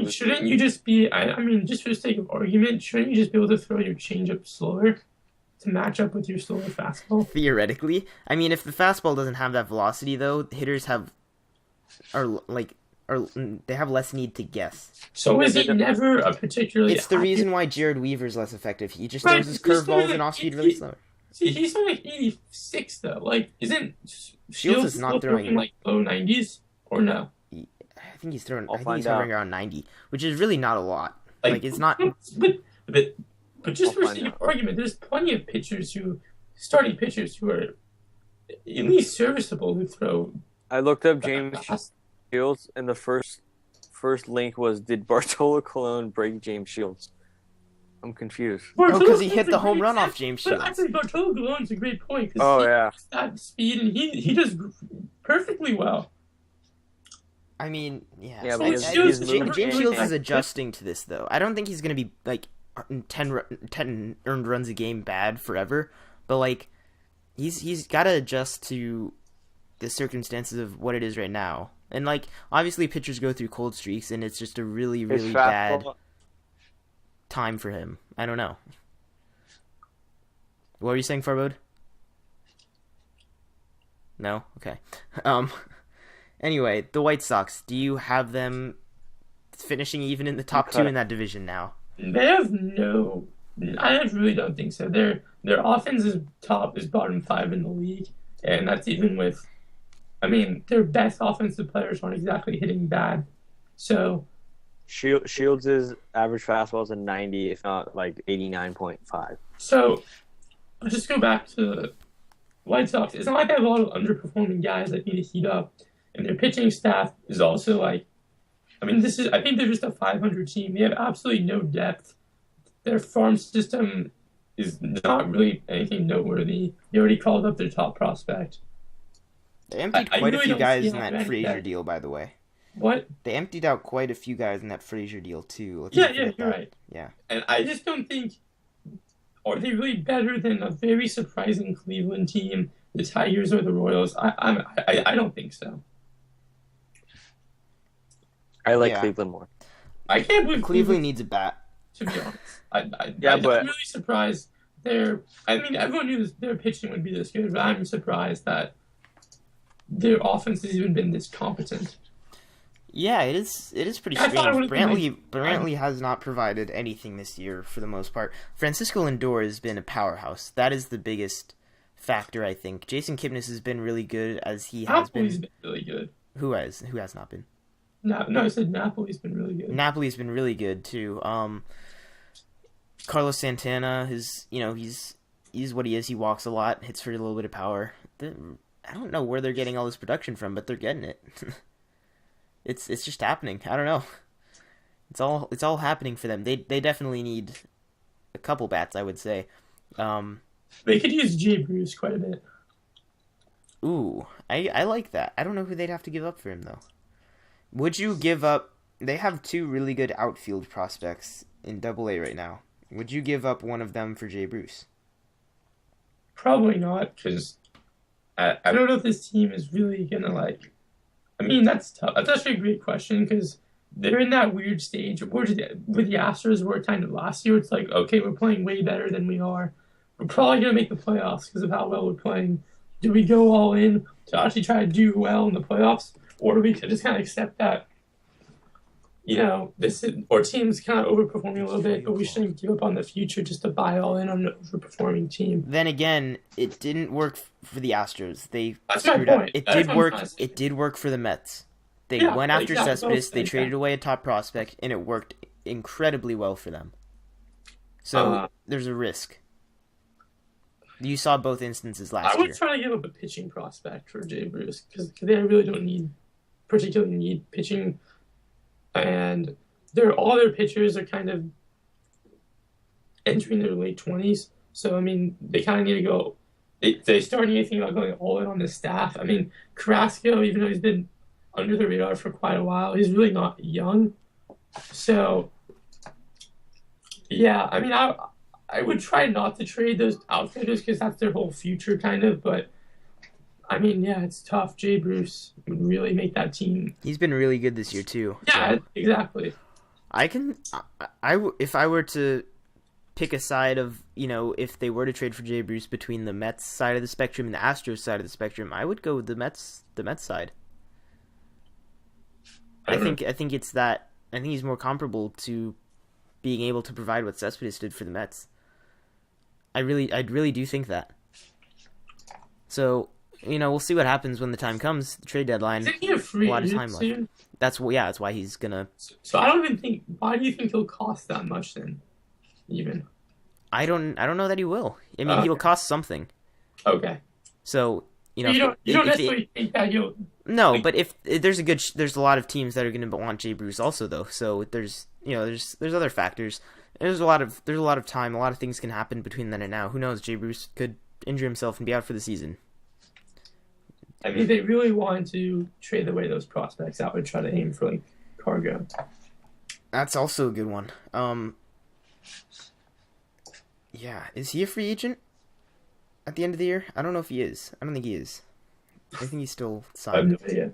Shouldn't you just be... just for the sake of argument, shouldn't you just be able to throw your changeup slower to match up with your slower fastball? Theoretically. If the fastball doesn't have that velocity, though, hitters they have less need to guess. So is he never a particularly... It's the reason why Jared Weaver's less effective. He just throws his curveballs and off-speed really slow. See, he's only 86, though. Isn't Shields is not throwing low 90s? Or no? I think he's hovering around 90, which is really not a lot. It's not... But just for sake of argument, there's plenty of starting pitchers who are at least serviceable who throw... I looked up James Shields, and the first link was, did Bartolo Colon break James Shields? I'm confused. Because he hit the home run off James Shields. But actually, Bartolo Colon's a great point. Oh, yeah. That speed, and he does perfectly well. Yeah. James Shields is adjusting to this, though. I don't think he's going to be, 10 earned runs a game bad forever. But, he's got to adjust to the circumstances of what it is right now. And obviously pitchers go through cold streaks, and it's just a really, really bad time for him. I don't know. What were you saying, Farbode? No? Okay. Anyway, the White Sox, do you have them finishing even in the top 2 in that division now? They have no... I really don't think so. Their offense is bottom 5 in the league, and that's even with... their best offensive players aren't exactly hitting bad. So... Shields' average fastball is a 90, if not 89.5. So, let's just go back to the White Sox. It's not like they have a lot of underperforming guys that need to heat up. And their pitching staff is also I think they're just a 500 team. They have absolutely no depth. Their farm system is not really anything noteworthy. They already called up their top prospect. They emptied quite a few guys in that Frazier deal, by the way. What? They emptied out quite a few guys in that Frazier deal, too. You're right. Yeah. And I just don't think... Are they really better than a very surprising Cleveland team the Tigers or the Royals. I don't think so. I like Yeah. Cleveland more. I can't believe Cleveland needs a bat. to be honest. I'm really surprised. I mean, everyone knew their pitching would be this good, but I'm surprised that their offense has even been this competent. Yeah, it is pretty I thought it strange. would've been Brantley has not provided anything this year for the most part. Francisco Lindor has been a powerhouse. That is the biggest factor, I think. Jason Kipnis has been really good as he has Napoli's been. been really good. Who has not been? No, I said Napoli's been really good. Napoli's been really good too. Carlos Santana he's what he is. He walks a lot, hits for a little bit of power. I don't know where they're getting all this production from, but they're getting it. It's just happening. I don't know. It's all happening for them. They definitely need a couple bats, I would say. They could use Jay Bruce quite a bit. Ooh, I like that. I don't know who they'd have to give up for him though. Would you give up? They have two really good outfield prospects in Double-A right now. Would you give up one of them for Jay Bruce? Probably not, because I don't know if this team is really gonna like. I mean, that's tough. That's actually a great question because they're in that weird stage with the Astros where kind of last year it's like, okay, we're playing way better than we are. We're probably gonna make the playoffs because of how well we're playing. Do we go all in to actually try to do well in the playoffs, or do we just kind of accept that? Our team's kind of overperforming a little bit, but we shouldn't give up on the future just to buy all in on an overperforming team. Then again, it didn't work for the Astros. They That's my screwed up. point. It That's did what I'm work. trying to say. It did work for the Mets. They went after Cespedes. They traded away a top prospect, and it worked incredibly well for them. So there's a risk. You saw both instances last I year. would try to give up a pitching prospect for Jay Bruce because they really don't particularly need pitching. And all their pitchers are kind of entering their late 20s. So, I mean, they kind of need to go. They start thinking about going all in on the staff. I mean, Carrasco, even though he's been under the radar for quite a while, he's really not young. So, yeah, I mean, I would try not to trade those outfielders because that's their whole future, kind of. But, I mean, yeah, it's tough. Jay Bruce would really make that team. He's been really good this year too. Yeah, exactly. If I were to pick a side of, if they were to trade for Jay Bruce between the Mets side of the spectrum and the Astros side of the spectrum, I would go with the Mets side. I think it's that. I think he's more comparable to being able to provide what Cespedes did for the Mets. I really do think that. So, we'll see what happens when the time comes. The trade deadline. Isn't he a free lot of agent time left. soon? That's why he's gonna. So I don't even think. Why do you think he'll cost that much then? Even. I don't know that he will. I mean, Okay. he'll cost something. Okay. So You don't necessarily think that he'll. No, but if there's a lot of teams that are going to want Jay Bruce also though. So there's other factors. There's a lot of time. A lot of things can happen between then and now. Who knows? Jay Bruce could injure himself and be out for the season. I mean, they really wanted to trade away those prospects. I would try to aim for like Cargo. That's also a good one. Yeah, is he a free agent at the end of the year? I don't know if he is. I don't think he is. I think he's still I have signed. no idea.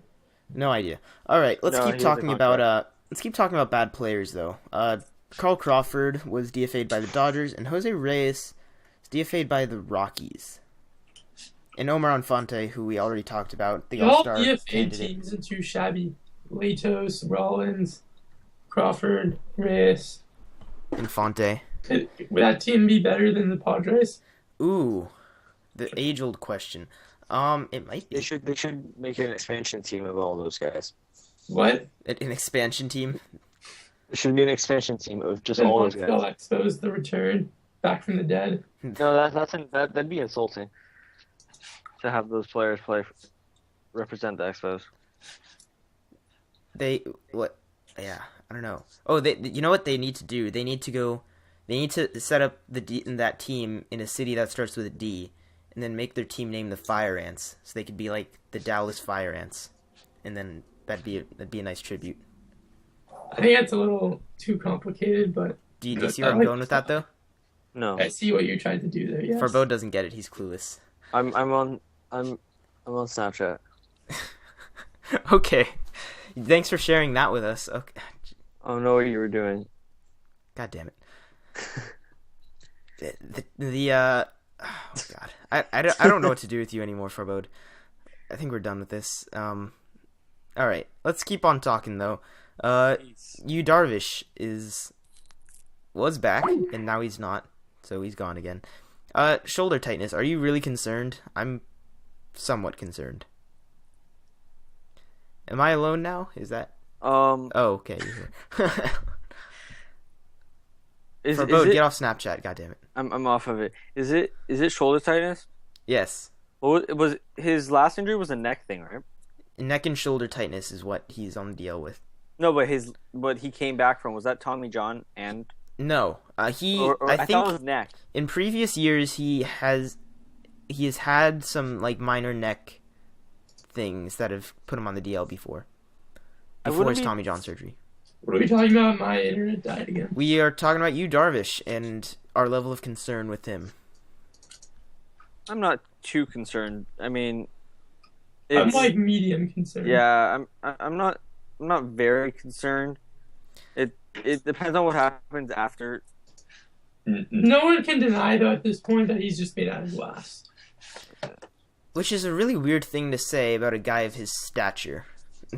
No idea. All right, let's No, keep he has a talking about bad players though. Carl Crawford was DFA'd by the Dodgers, and Jose Reyes is DFA'd by the Rockies. And Omar Infante, who we already talked about, the All All-Star DFA candidate. teams isn't too shabby. Latos, Rollins, Crawford, Reyes. Infante. Would that team be better than the Padres? Ooh, the age-old question. It might be They should make an expansion team of all those guys. What? an expansion team. There should be an expansion team of just Then all once those they'll guys. expose the return back from the dead. No, that'd be insulting to have those players represent the Expos. Yeah, I don't know. Oh, you know what they need to do? They need to set up that team in a city that starts with a D, and then make their team name the Fire Ants, so they could be like the Dallas Fire Ants, and then that'd be a nice tribute. I think that's a little too complicated, but Do you see where I'm going with that though? No, I see what you're trying to do there. Yes. Farbo doesn't get it. He's clueless. I'm on I'm on Snapchat. Okay. Thanks for sharing that with us. Okay. I don't know what you were doing. God damn it. Oh god. I don't know what to do with you anymore, Forebode. I think we're done with this. Alright. Let's keep on talking though. Yu Darvish was back and now he's not. So he's gone again. Shoulder tightness. Are you really concerned? I'm somewhat concerned. Am I alone now? Is that? Oh, okay. You're here. Forebode, get off Snapchat. God damn it. I'm off of it. Is it shoulder tightness? Yes. Well, it was his last injury was a neck thing, right? Neck and shoulder tightness is what he's on the DL with. No, but what he came back from, was that Tommy John and? No, I think thought it was neck. In previous years he has had some like minor neck things that have put him on the DL before his Tommy John surgery. What are we talking about? My internet died again. We are talking about Yu Darvish and our level of concern with him. I'm not too concerned. I mean, I'm like medium concerned. Yeah, I'm not very concerned. It depends on what happens after. No one can deny though at this point that he's just made out of glass. Which is a really weird thing to say about a guy of his stature.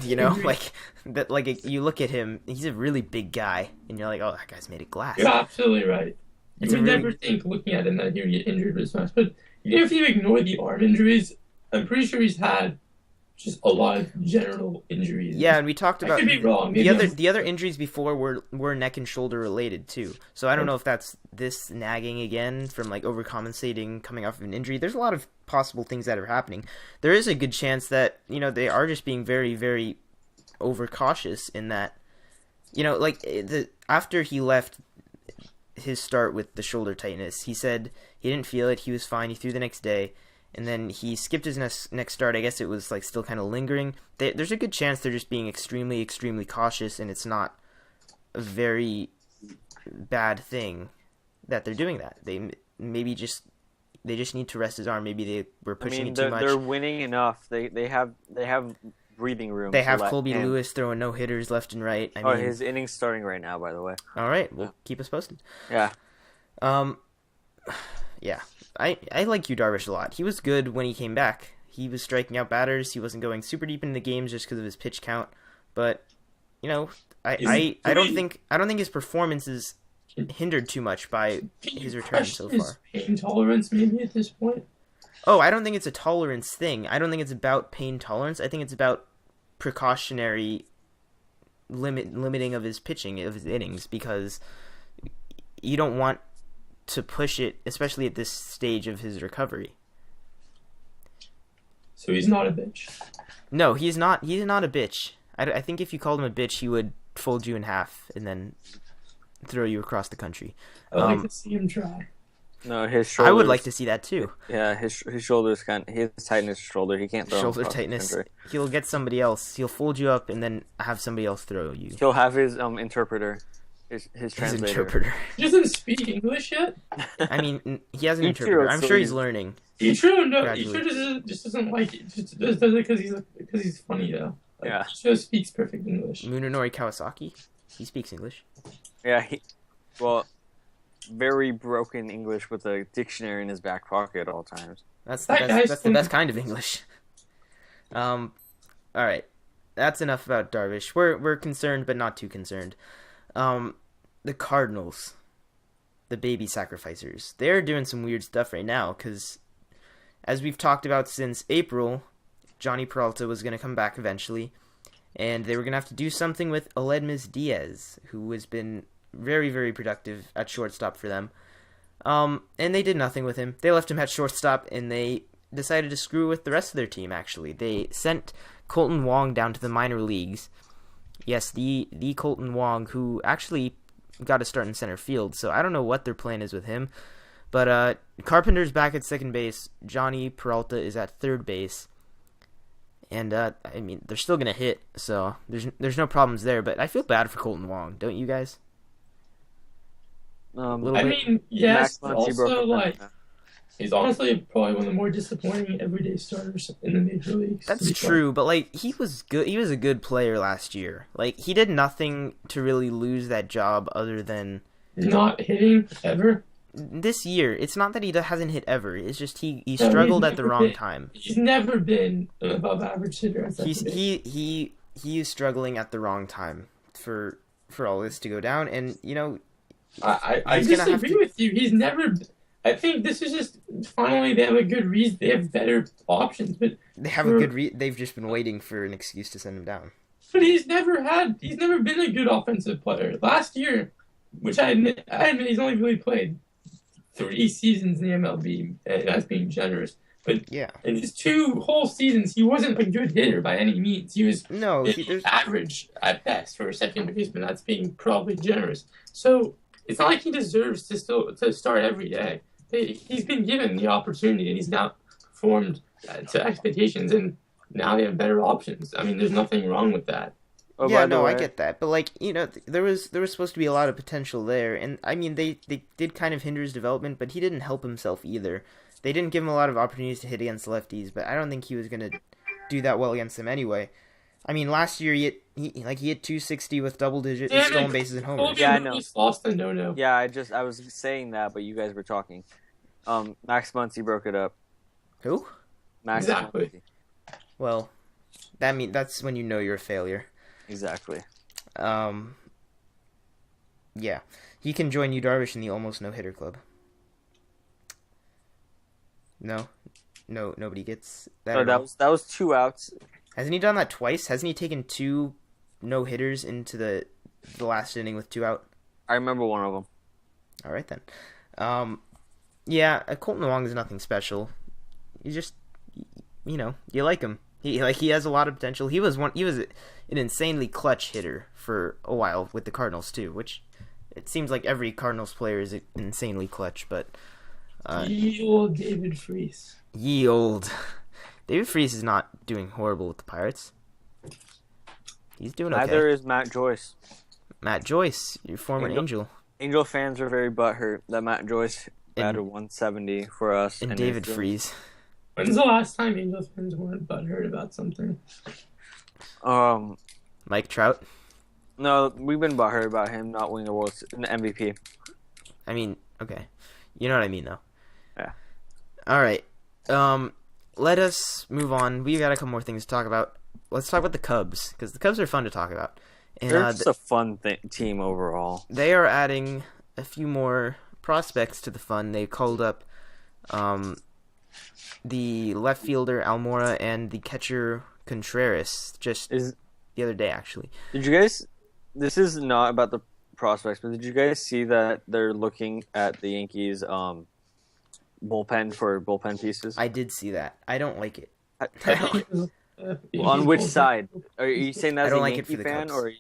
You know, like that. Like you look at him, he's a really big guy, and you're like, "Oh, that guy's made of glass." You're absolutely right. You would never think, looking at him, that he would get injured this much. But even if you ignore the arm injuries, I'm pretty sure he's had just a lot of general injuries. Yeah, and we talked about. I could be wrong. The other injuries before were neck and shoulder related too. So I don't know if that's this nagging again from like overcompensating coming off of an injury. There's a lot of possible things that are happening. There is a good chance that they are just being very, very overcautious in that. Like after he left his start with the shoulder tightness, he said he didn't feel it. He was fine. He threw the next day. And then he skipped his next start. I guess it was like still kind of lingering. There's a good chance they're just being extremely, extremely cautious, and it's not a very bad thing that they're doing that. They just need to rest his arm. Maybe they were pushing it too much. They're winning enough. They have breathing room. They have Colby Lewis throwing no hitters left and right. I mean, his inning's starting right now, by the way. All right, well, keep us posted. Yeah. Yeah. I like Yu Darvish a lot. He was good when he came back. He was striking out batters. He wasn't going super deep into the games just because of his pitch count. But I don't think his performance is hindered too much by his return so far. Pain tolerance maybe at this point. Oh, I don't think it's a tolerance thing. I don't think it's about pain tolerance. I think it's about precautionary limiting of his pitching, of his innings, because you don't want to push it, especially at this stage of his recovery. So he's not a bitch. No, he's not. He's not a bitch. I think if you called him a bitch, he would fold you in half and then throw you across the country. I'd like to see him try. No, his shoulders. I would like to see that too. Yeah, his shoulders his tightness shoulder. He can't throw shoulder tightness. He'll get somebody else. He'll fold you up and then have somebody else throw you. He'll have his interpreter. His translator. His interpreter. He doesn't speak English yet? I mean, he has an interpreter. I'm sure he's learning. Ichiro just doesn't like it. Just does it because he's funny though. Yeah. Ichiro speaks perfect English. Munenori Kawasaki, he speaks English. Yeah, very broken English with a dictionary in his back pocket at all times. That's the best kind of English. All right, that's enough about Darvish. We're concerned, but not too concerned. The Cardinals, the baby sacrificers, they're doing some weird stuff right now because, as we've talked about since April, Johnny Peralta was going to come back eventually, and they were going to have to do something with Aledmys Diaz, who has been very, very productive at shortstop for them. And they did nothing with him. They left him at shortstop, and they decided to screw with the rest of their team, actually. They sent Colton Wong down to the minor leagues. Yes, the Colton Wong, who actually got a start in center field, so I don't know what their plan is with him. But Carpenter's back at second base. Johnny Peralta is at third base. And, I mean, they're still going to hit, so there's no problems there. But I feel bad for Colton Wong, don't you guys? I mean, yes, but also, He's honestly probably one of the more disappointing everyday starters in the major leagues. That's true, but like he was good. He was a good player last year. Like he did nothing to really lose that job other than not hitting ever. This year, it's not that he hasn't hit ever. It's just he struggled at the wrong time. He's never been an above average hitter. He is struggling at the wrong time for all this to go down, and you know, I disagree with you. He's never. I think this is just finally they have a good reason. They have better options, but they have a good. They've just been waiting for an excuse to send him down. But he's never been a good offensive player. Last year, which I admit he's only really played 3 seasons in the MLB, and that's being generous. But yeah, in his 2 whole seasons, he wasn't a good hitter by any means. He was average at best for a second baseman. That's being probably generous. So it's not like he deserves to start every day. He's been given the opportunity, and he's now performed to expectations, and now they have better options. I mean, there's nothing wrong with that. Oh, yeah, no, I get that, but like you know, there was supposed to be a lot of potential there, and I mean, they did kind of hinder his development, but he didn't help himself either. They didn't give him a lot of opportunities to hit against lefties, but I don't think he was gonna do that well against them anyway. I mean, last year he hit 260 with double digit stolen bases and homers. Yeah, I know. He's lost the no. Yeah, I was saying that, but you guys were talking. Max Muncy broke it up. Who? Max exactly. Muncy. Well, that's when you know you're a failure. Exactly. Yeah, he can join Yu Darvish in the almost no hitter club. No, nobody gets that. No, that was 2 outs. Hasn't he done that twice? Hasn't he taken 2 no hitters into the last inning with 2 out? I remember one of them. All right then. Yeah, Colton Wong is nothing special. You just, you know, you like him. He has a lot of potential. He was an insanely clutch hitter for a while with the Cardinals too, which it seems like every Cardinals player is insanely clutch. But ye old David Freese. Ye old David Freese is not doing horrible with the Pirates. He's doing okay. Neither is Matt Joyce. Matt Joyce, your former Angel. Angel fans are very butthurt that Matt Joyce batted 170 for us. And David Freese. When's the last time Angels fans weren't butthurt about something? Mike Trout? No, we've been butthurt about him not winning an MVP. I mean, okay. You know what I mean, though. Yeah. All right. Let us move on. We've got a couple more things to talk about. Let's talk about the Cubs, because the Cubs are fun to talk about. And, they're just a fun team overall. They are adding a few more prospects to the fun. They called up the left fielder Almora and the catcher Contreras the other day, actually. Did you guys? This is not about the prospects, but did you guys see that they're looking at the Yankees bullpen for bullpen pieces? I did see that. I don't like it. On which side? Are you saying that as a Yankee fan, Cubs. or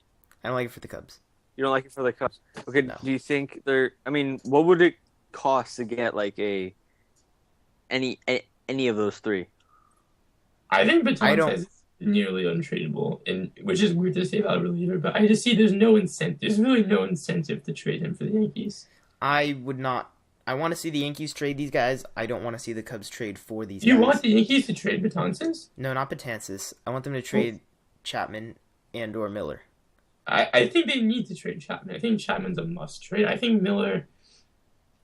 I don't like it for the Cubs. You don't like it for the Cubs? Okay. No. Do you think they're? I mean, what would it cost to get like any of those 3? I think Betances is nearly untradeable, which is weird to say about a reliever, but I just see there's no incentive. There's really no incentive to trade him for the Yankees. I would not. I want to see the Yankees trade these guys. I don't want to see the Cubs trade for these guys. You want the Yankees to trade Betances? No, not Betances. I want them to trade Chapman and or Miller. I think they need to trade Chapman. I think Chapman's a must trade. I think Miller,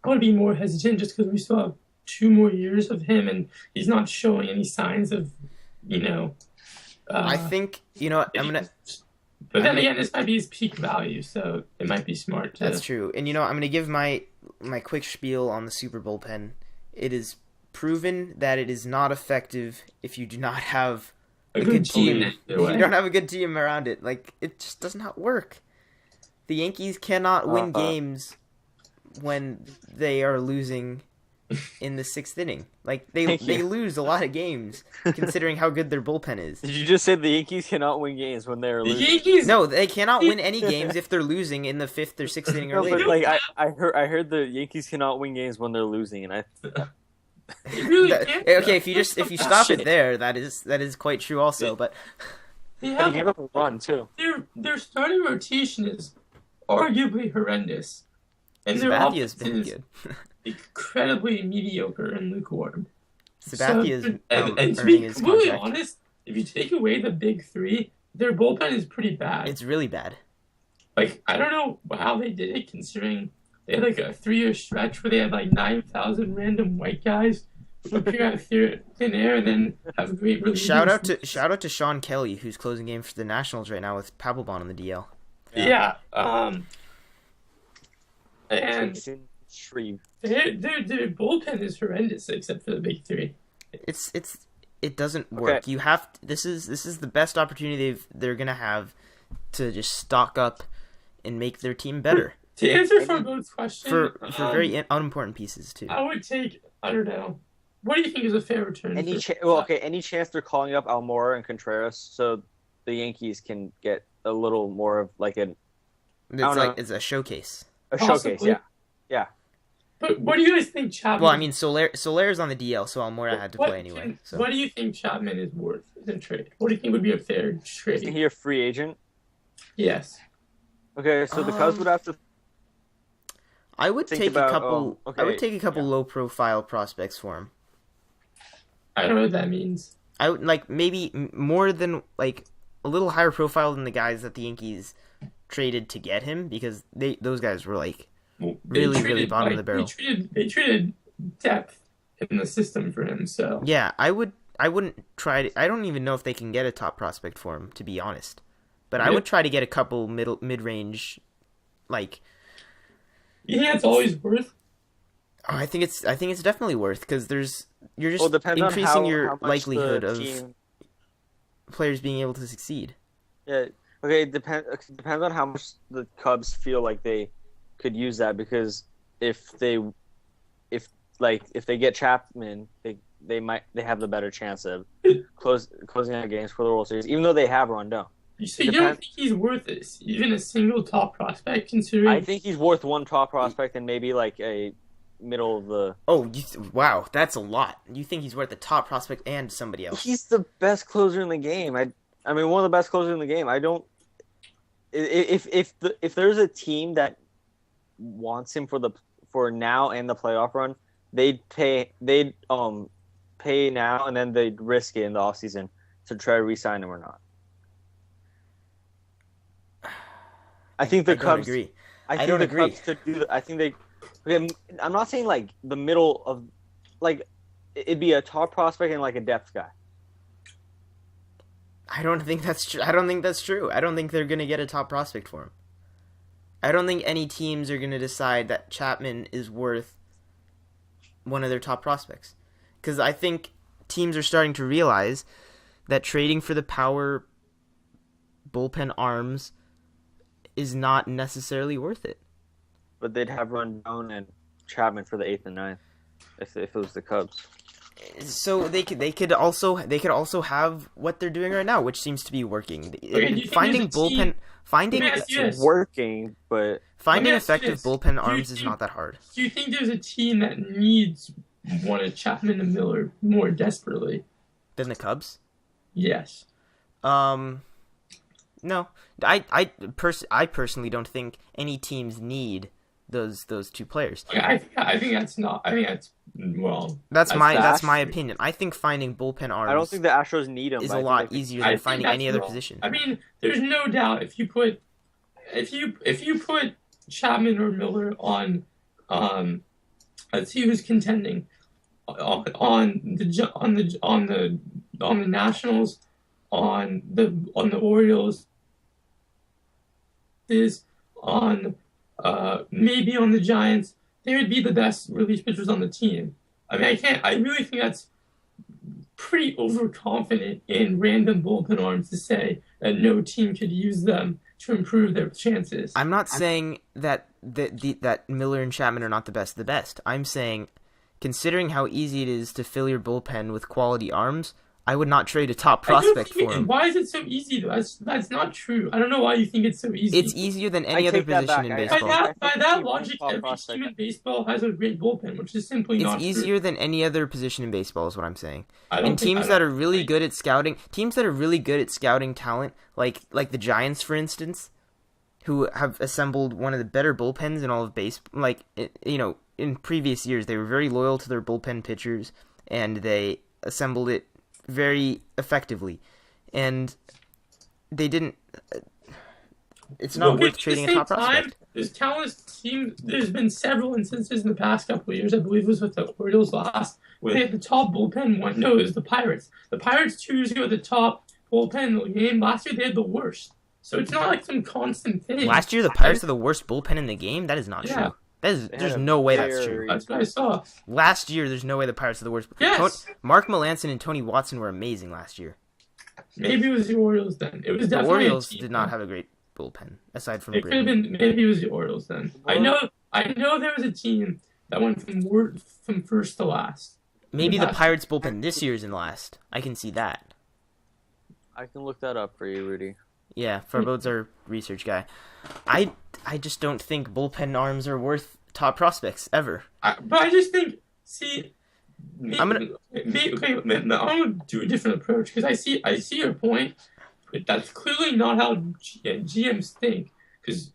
I want to be more hesitant just because we still have 2 more years of him and he's not showing any signs of, I think, I'm going to... But then again, this might be his peak value, so it might be smart to... That's true. And, I'm going to give my quick spiel on the Super Bullpen. It is proven that it is not effective if you do not have a good team. If you don't have a good team around it. Like, it just does not work. The Yankees cannot win games when they are losing in the 6th inning. Like, they lose a lot of games, considering how good their bullpen is. Did you just say the Yankees cannot win games when they're losing? Yankees... No, they cannot win any games if they're losing in the 5th or 6th inning or later. But, like, I heard the Yankees cannot win games when they're losing, and really okay, if you stop it there, that is quite true also, but they gave up a run too. Their starting rotation is arguably horrendous. And their Sabathia's offense been is good. incredibly mediocre and lukewarm. Sabathia's and to earning be his completely contract. honest, if you take away the big three, their bullpen is pretty bad. It's really bad. Like, I don't know how they did it, considering they had like a 3-year stretch where they had like 9,000 random white guys appear out of thin air and then have great relievers. Shout out to Sean Kelly, who's closing game for the Nationals right now with Papelbon on the DL. Yeah. And Shreve. their bullpen is horrendous except for the big three. It doesn't work. Okay. You have this is the best opportunity they're gonna have to just stock up and make their team better To answer for both questions, for very unimportant pieces too. I would take, I don't know. What do you think is a fair return? Any chance they're calling up Almora and Contreras so the Yankees can get a little more of like It's a showcase. a Possibly. showcase, yeah. But what do you guys think Chapman? Well, I mean, Solare's on the DL, so Almora had to play anyway. So What do you think Chapman is worth in trade? What do you think would be a fair Isn't trade? he a free agent? Yes. Okay, so the Cubs would have to. I would think take about- a couple. okay, I would take a couple low-profile prospects for him. I don't know what that means. I would like maybe more than like a little higher profile than the guys that the Yankees traded to get him, because those guys were like Well, really bottom of the barrel. They traded depth in the system for him, so Yeah, I wouldn't try to. I don't even know if they can get a top prospect for him, to be honest. But I Yeah. would try to get a couple mid-range, like. you think that's always worth? I think it's definitely worth, because you're just Well, depends on increasing how your much likelihood the of team. players being able to succeed. Yeah. Okay. Depends on how much the Cubs feel like they could use that, because if they get Chapman, they have the better chance of closing out games for the World Series, even though they have Rondon. So you don't think he's worth this, even a single top prospect, considering? I think he's worth one top prospect and maybe like a middle of the. Oh, wow, that's a lot. You think he's worth the top prospect and somebody else? He's the best closer in the game. I mean, one of the best closers in the game. I don't. If there's a team that wants him for now and the playoff run, they'd pay now and then they'd risk it in the offseason to try to re-sign him or not. I think the Cubs. Agree. I don't think the agree. Cubs could do that. I think they. Okay, I'm not saying like the middle of, like, it'd be a top prospect and like a depth guy. I don't think that's true. I don't think that's true. I don't think they're gonna get a top prospect for him. I don't think any teams are gonna decide that Chapman is worth one of their top prospects, because I think teams are starting to realize that trading for the power bullpen arms is not necessarily worth it. But they'd have Rondon and Chapman for the 8th and 9th if it was the Cubs. So they could also have what they're doing right now, which seems to be working. do you think Finding there's a team- finding Let me ask you this. It's working, but finding Let me ask you effective this. bullpen Do you arms is think- not that hard. Do you think there's a team that needs one of Chapman and Miller more desperately? Than the Cubs? Yes. No. I personally don't think any teams need those two players. I think that's not. I think that's well. That's my fast. opinion. I think finding bullpen arms I don't think the Astros need him. is but a I think lot they- easier I than think finding that's any other wrong. position. I mean, there's no doubt if you put Chapman or Miller on, let's see who's contending on the Nationals, on the Orioles, is on maybe on the Giants, they would be the best relief pitchers on the team. I mean, I really think that's pretty overconfident in random bullpen arms to say that no team could use them to improve their chances. I'm not saying that that Miller and Chapman are not the best of the best. I'm saying, considering how easy it is to fill your bullpen with quality arms, I would not trade a top prospect for him. Why is it so easy though? That's not true. I don't know why you think it's so easy. It's easier than any other take that position in back. baseball. By I that think logic, top every prospect. team in baseball has a great bullpen, which is simply not It's true. easier than any other position in baseball, is what I'm saying. I don't And think- teams that are really good at scouting, talent, like the Giants, for instance, who have assembled one of the better bullpens in all of like, in previous years, they were very loyal to their bullpen pitchers, and they assembled it very effectively. And they didn't... It's not worth trading a top prospect. There's countless teams. There's been several instances in the past couple of years. I believe it was with the Orioles last, where they had the top bullpen one. No, it was the Pirates. The Pirates 2 years ago had the top bullpen in the game. Last year they had the worst. So it's not like some constant thing. Last year the Pirates had the worst bullpen in the game? That is not true. There's no way that's true. That's what I saw. Last year, there's no way the Pirates are the worst. Yes. Mark Melancon and Tony Watson were amazing last year. Maybe it was the Orioles then. It was definitely the Orioles did not have a great bullpen aside from. It could have been. Maybe it was the Orioles then. I know there was a team that went from first to last. Maybe the Pirates bullpen this year is in last. I can see that. I can look that up for you, Rudy. Yeah, Farbode's our research guy. I just don't think bullpen arms are worth top prospects ever. But I just think, I'm gonna do a different approach because I see your point, but that's clearly not how GMs think. Because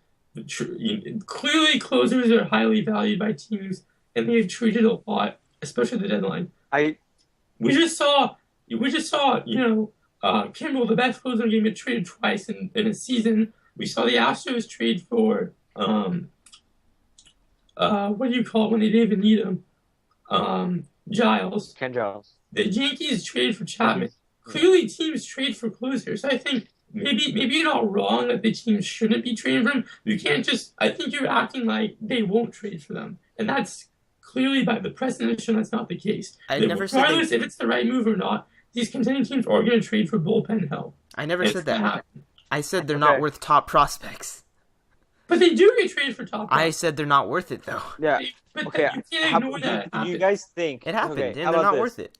clearly closers are highly valued by teams, and they've traded a lot, especially the deadline. We just saw Kimbrel, the best closer in the game, get traded twice in a season. We saw the Astros trade for what do you call it when they didn't even need him? Giles. Ken Giles. The Yankees traded for Chapman. Clearly, teams trade for closers. I think maybe you're not wrong that the teams shouldn't be trading for them. You can't just. I think you're acting like they won't trade for them, and that's clearly by the precedent has shown that's not the case. Regardless if it's the right move or not, these contending teams are going to trade for bullpen help. I never said that. I said they're not worth top prospects. But they do get traded for top prospects. I said they're not worth it, though. Yeah. But okay. You can't ignore that. Do you guys think... It happened, and they're not worth it.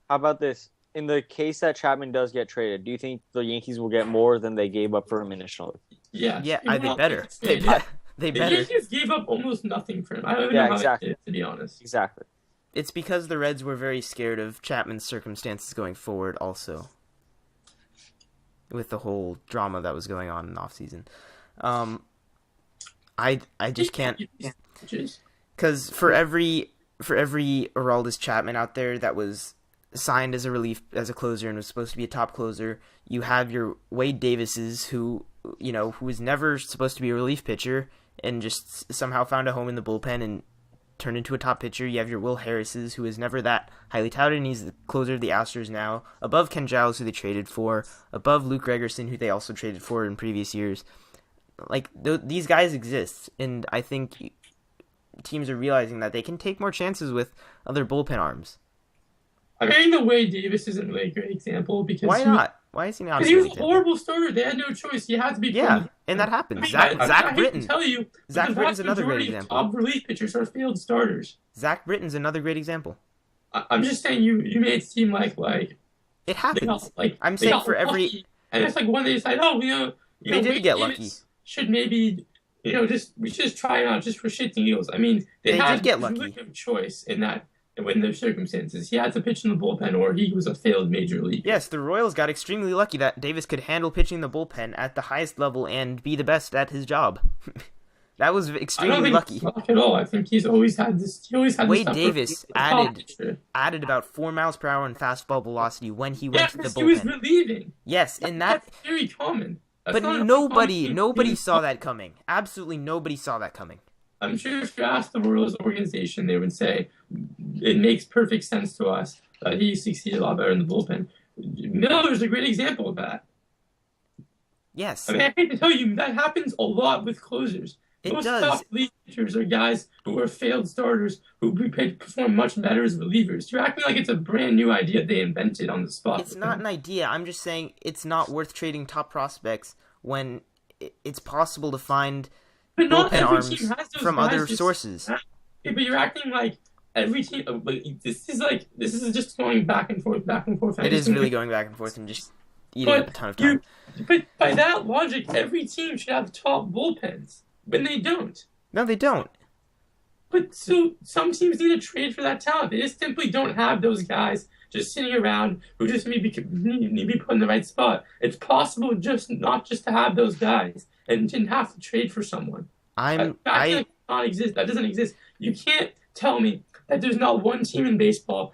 How about this? In the case that Chapman does get traded, do you think the Yankees will get more than they gave up for him initially? Yeah. Yeah, they better. They better. The Yankees gave up almost nothing for him. I don't even know how they did, to be honest. Exactly. It's because the Reds were very scared of Chapman's circumstances going forward also. With the whole drama that was going on in the offseason. I just can't... Because for every Aroldis Chapman out there that was signed as a closer and was supposed to be a top closer, you have your Wade Davises who was never supposed to be a relief pitcher and just somehow found a home in the bullpen and turned into a top pitcher. You have your Will Harrises, who is never that highly touted, and he's the closer of the Astros now, above Ken Giles, who they traded for, above Luke Gregerson, who they also traded for in previous years. Like, these guys exist, and I think teams are realizing that they can take more chances with other bullpen arms. I mean, the Wade Davis isn't really a great example because... Why not? Why is he not? Because he was a horrible starter. They had no choice. He had to be. Yeah, and that happened. I mean, Zach Britton. Tell you, Zach Britton's another great example. Top relief pitchers are failed starters. Zach Britton's another great example. I'm just saying you made it seem like it happens. I'm saying for lucky. every, and it's like when they decide, they did get lucky. Should maybe we should just try out just for shits and giggles. I mean, they did get lucky. Choice in that. In those circumstances, he had to pitch in the bullpen, or he was a failed major league. Yes, the Royals got extremely lucky that Davis could handle pitching in the bullpen at the highest level and be the best at his job. That was extremely lucky. Luck at all. I think he's always had this. Wade Davis added about 4 miles per hour in fastball velocity when he went to the bullpen. He was relieving. Yes, that's very common. But nobody saw that coming. Absolutely nobody saw that coming. I'm sure if you asked the Royals organization, they would say it makes perfect sense to us that he succeeded a lot better in the bullpen. Miller's a great example of that. Yes. I mean, I hate to tell you, that happens a lot with closers. Most top relief pitchers are guys who are failed starters who perform much better as relievers. You're acting like it's a brand new idea they invented on the spot. It's not an idea. I'm just saying it's not worth trading top prospects when it's possible to find bullpen arms from other sources. Yeah, but you're acting like every team. This is just going back and forth. It is really going back and forth and just eating up a ton of time. But by that logic, every team should have top bullpens, but they don't. No, they don't. But so some teams need to trade for that talent. They just simply don't have those guys just sitting around who just need to be put in the right spot. It's possible not just to have those guys and didn't have to trade for someone. That doesn't exist. You can't tell me that there's not one team in baseball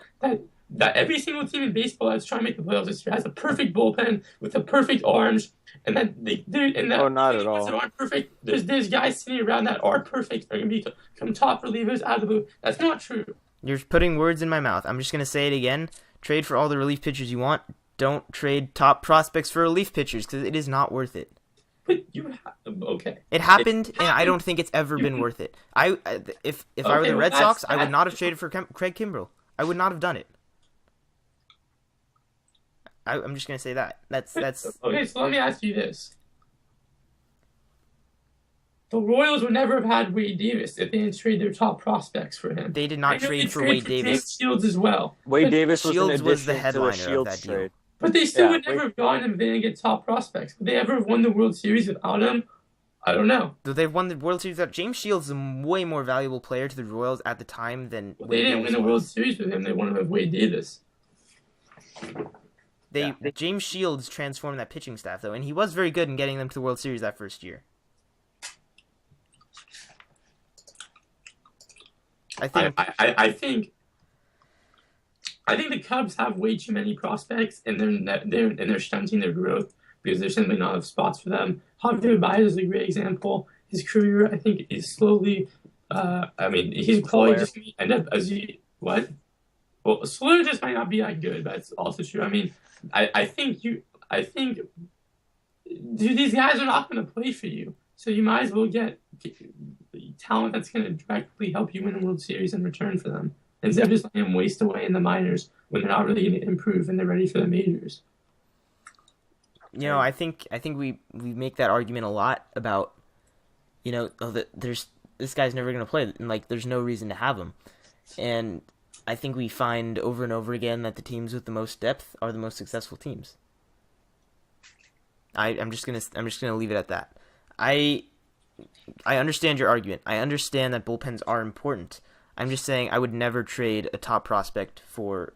that every single team in baseball that's trying to make the playoffs this year has a perfect bullpen with the perfect arms, and that not at all. That aren't perfect. There's guys sitting around that are perfect are going to become top relievers out of the blue. That's not true. You're putting words in my mouth. I'm just going to say it again. Trade for all the relief pitchers you want. Don't trade top prospects for relief pitchers because it is not worth it. But okay. It happened, and I don't think it's ever been worth it. If I were the Red Sox, I would not have traded for Craig Kimbrell. I would not have done it. I'm just gonna say that. That's. Okay, so let me ask you this: the Royals would never have had Wade Davis if they didn't trade their top prospects for him. They did not trade for Wade Davis. Shields as well. Wade Davis was the headliner of that deal. But they still would never have gone him if they didn't get top prospects. Would they ever have won the World Series without him? I don't know. They've won the World Series without James Shields, is a way more valuable player to the Royals at the time than. They didn't win the World Series with him. They won it with Wade Davis. James Shields transformed that pitching staff though, and he was very good in getting them to the World Series that first year. I think the Cubs have way too many prospects, and they're stunting their growth because there's simply not enough spots for them. Javier Baez is a great example. His career, I think, is slowly. He's probably just going to end up as what? Well, Soler just might not be that good. That's also true. I mean, I think these guys are not going to play for you, so you might as well get talent that's going to directly help you win a World Series in return for them, instead of just letting them waste away in the minors when they're not really going to improve and they're ready for the majors. You know, I think we make that argument a lot about, this guy's never going to play, and like there's no reason to have him, and I think we find over and over again that the teams with the most depth are the most successful teams. I'm just gonna leave it at that. I understand your argument. I understand that bullpens are important. I'm just saying I would never trade a top prospect for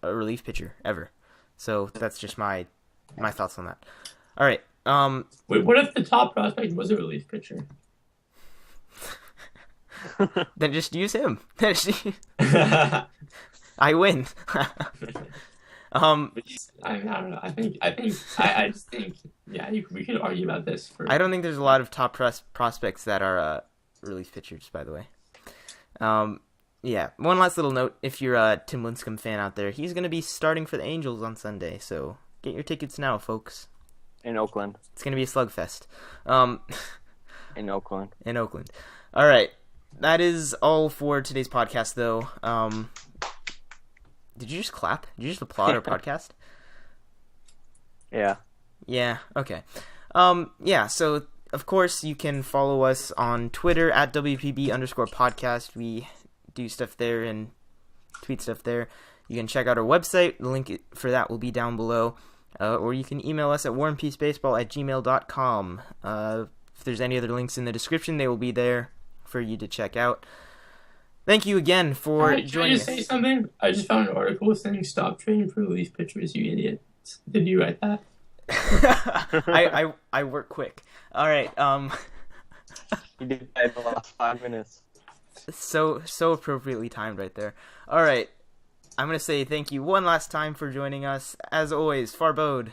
a relief pitcher ever. So that's just my thoughts on that. All right. Wait, what if the top prospect was a relief pitcher? Then just use him. I win. I don't know. I just think, we could argue about this. I don't think there's a lot of top prospects that are relief pitchers, by the way. One last little note. If you're a Tim Lincecum fan out there, he's going to be starting for the Angels on Sunday, so get your tickets now, folks. In Oakland. It's going to be a slugfest. In Oakland. All right. That is all for today's podcast, though. Did you just clap? Did you just applaud our podcast? Yeah. Yeah, okay. So, of course, you can follow us on Twitter at WPB_podcast. We do stuff there and tweet stuff there. You can check out our website. The link for that will be down below. Or you can email us at warandpeacebaseball@gmail.com. If there's any other links in the description, they will be there for you to check out. Thank you again for joining us. Can I just say something? I just found an article saying stop trading for relief pitchers, you idiots. Did you write that? I work quick. All right. You did that in the last 5 minutes. So appropriately timed right there. All right. I'm going to say thank you one last time for joining us. As always, Farbode.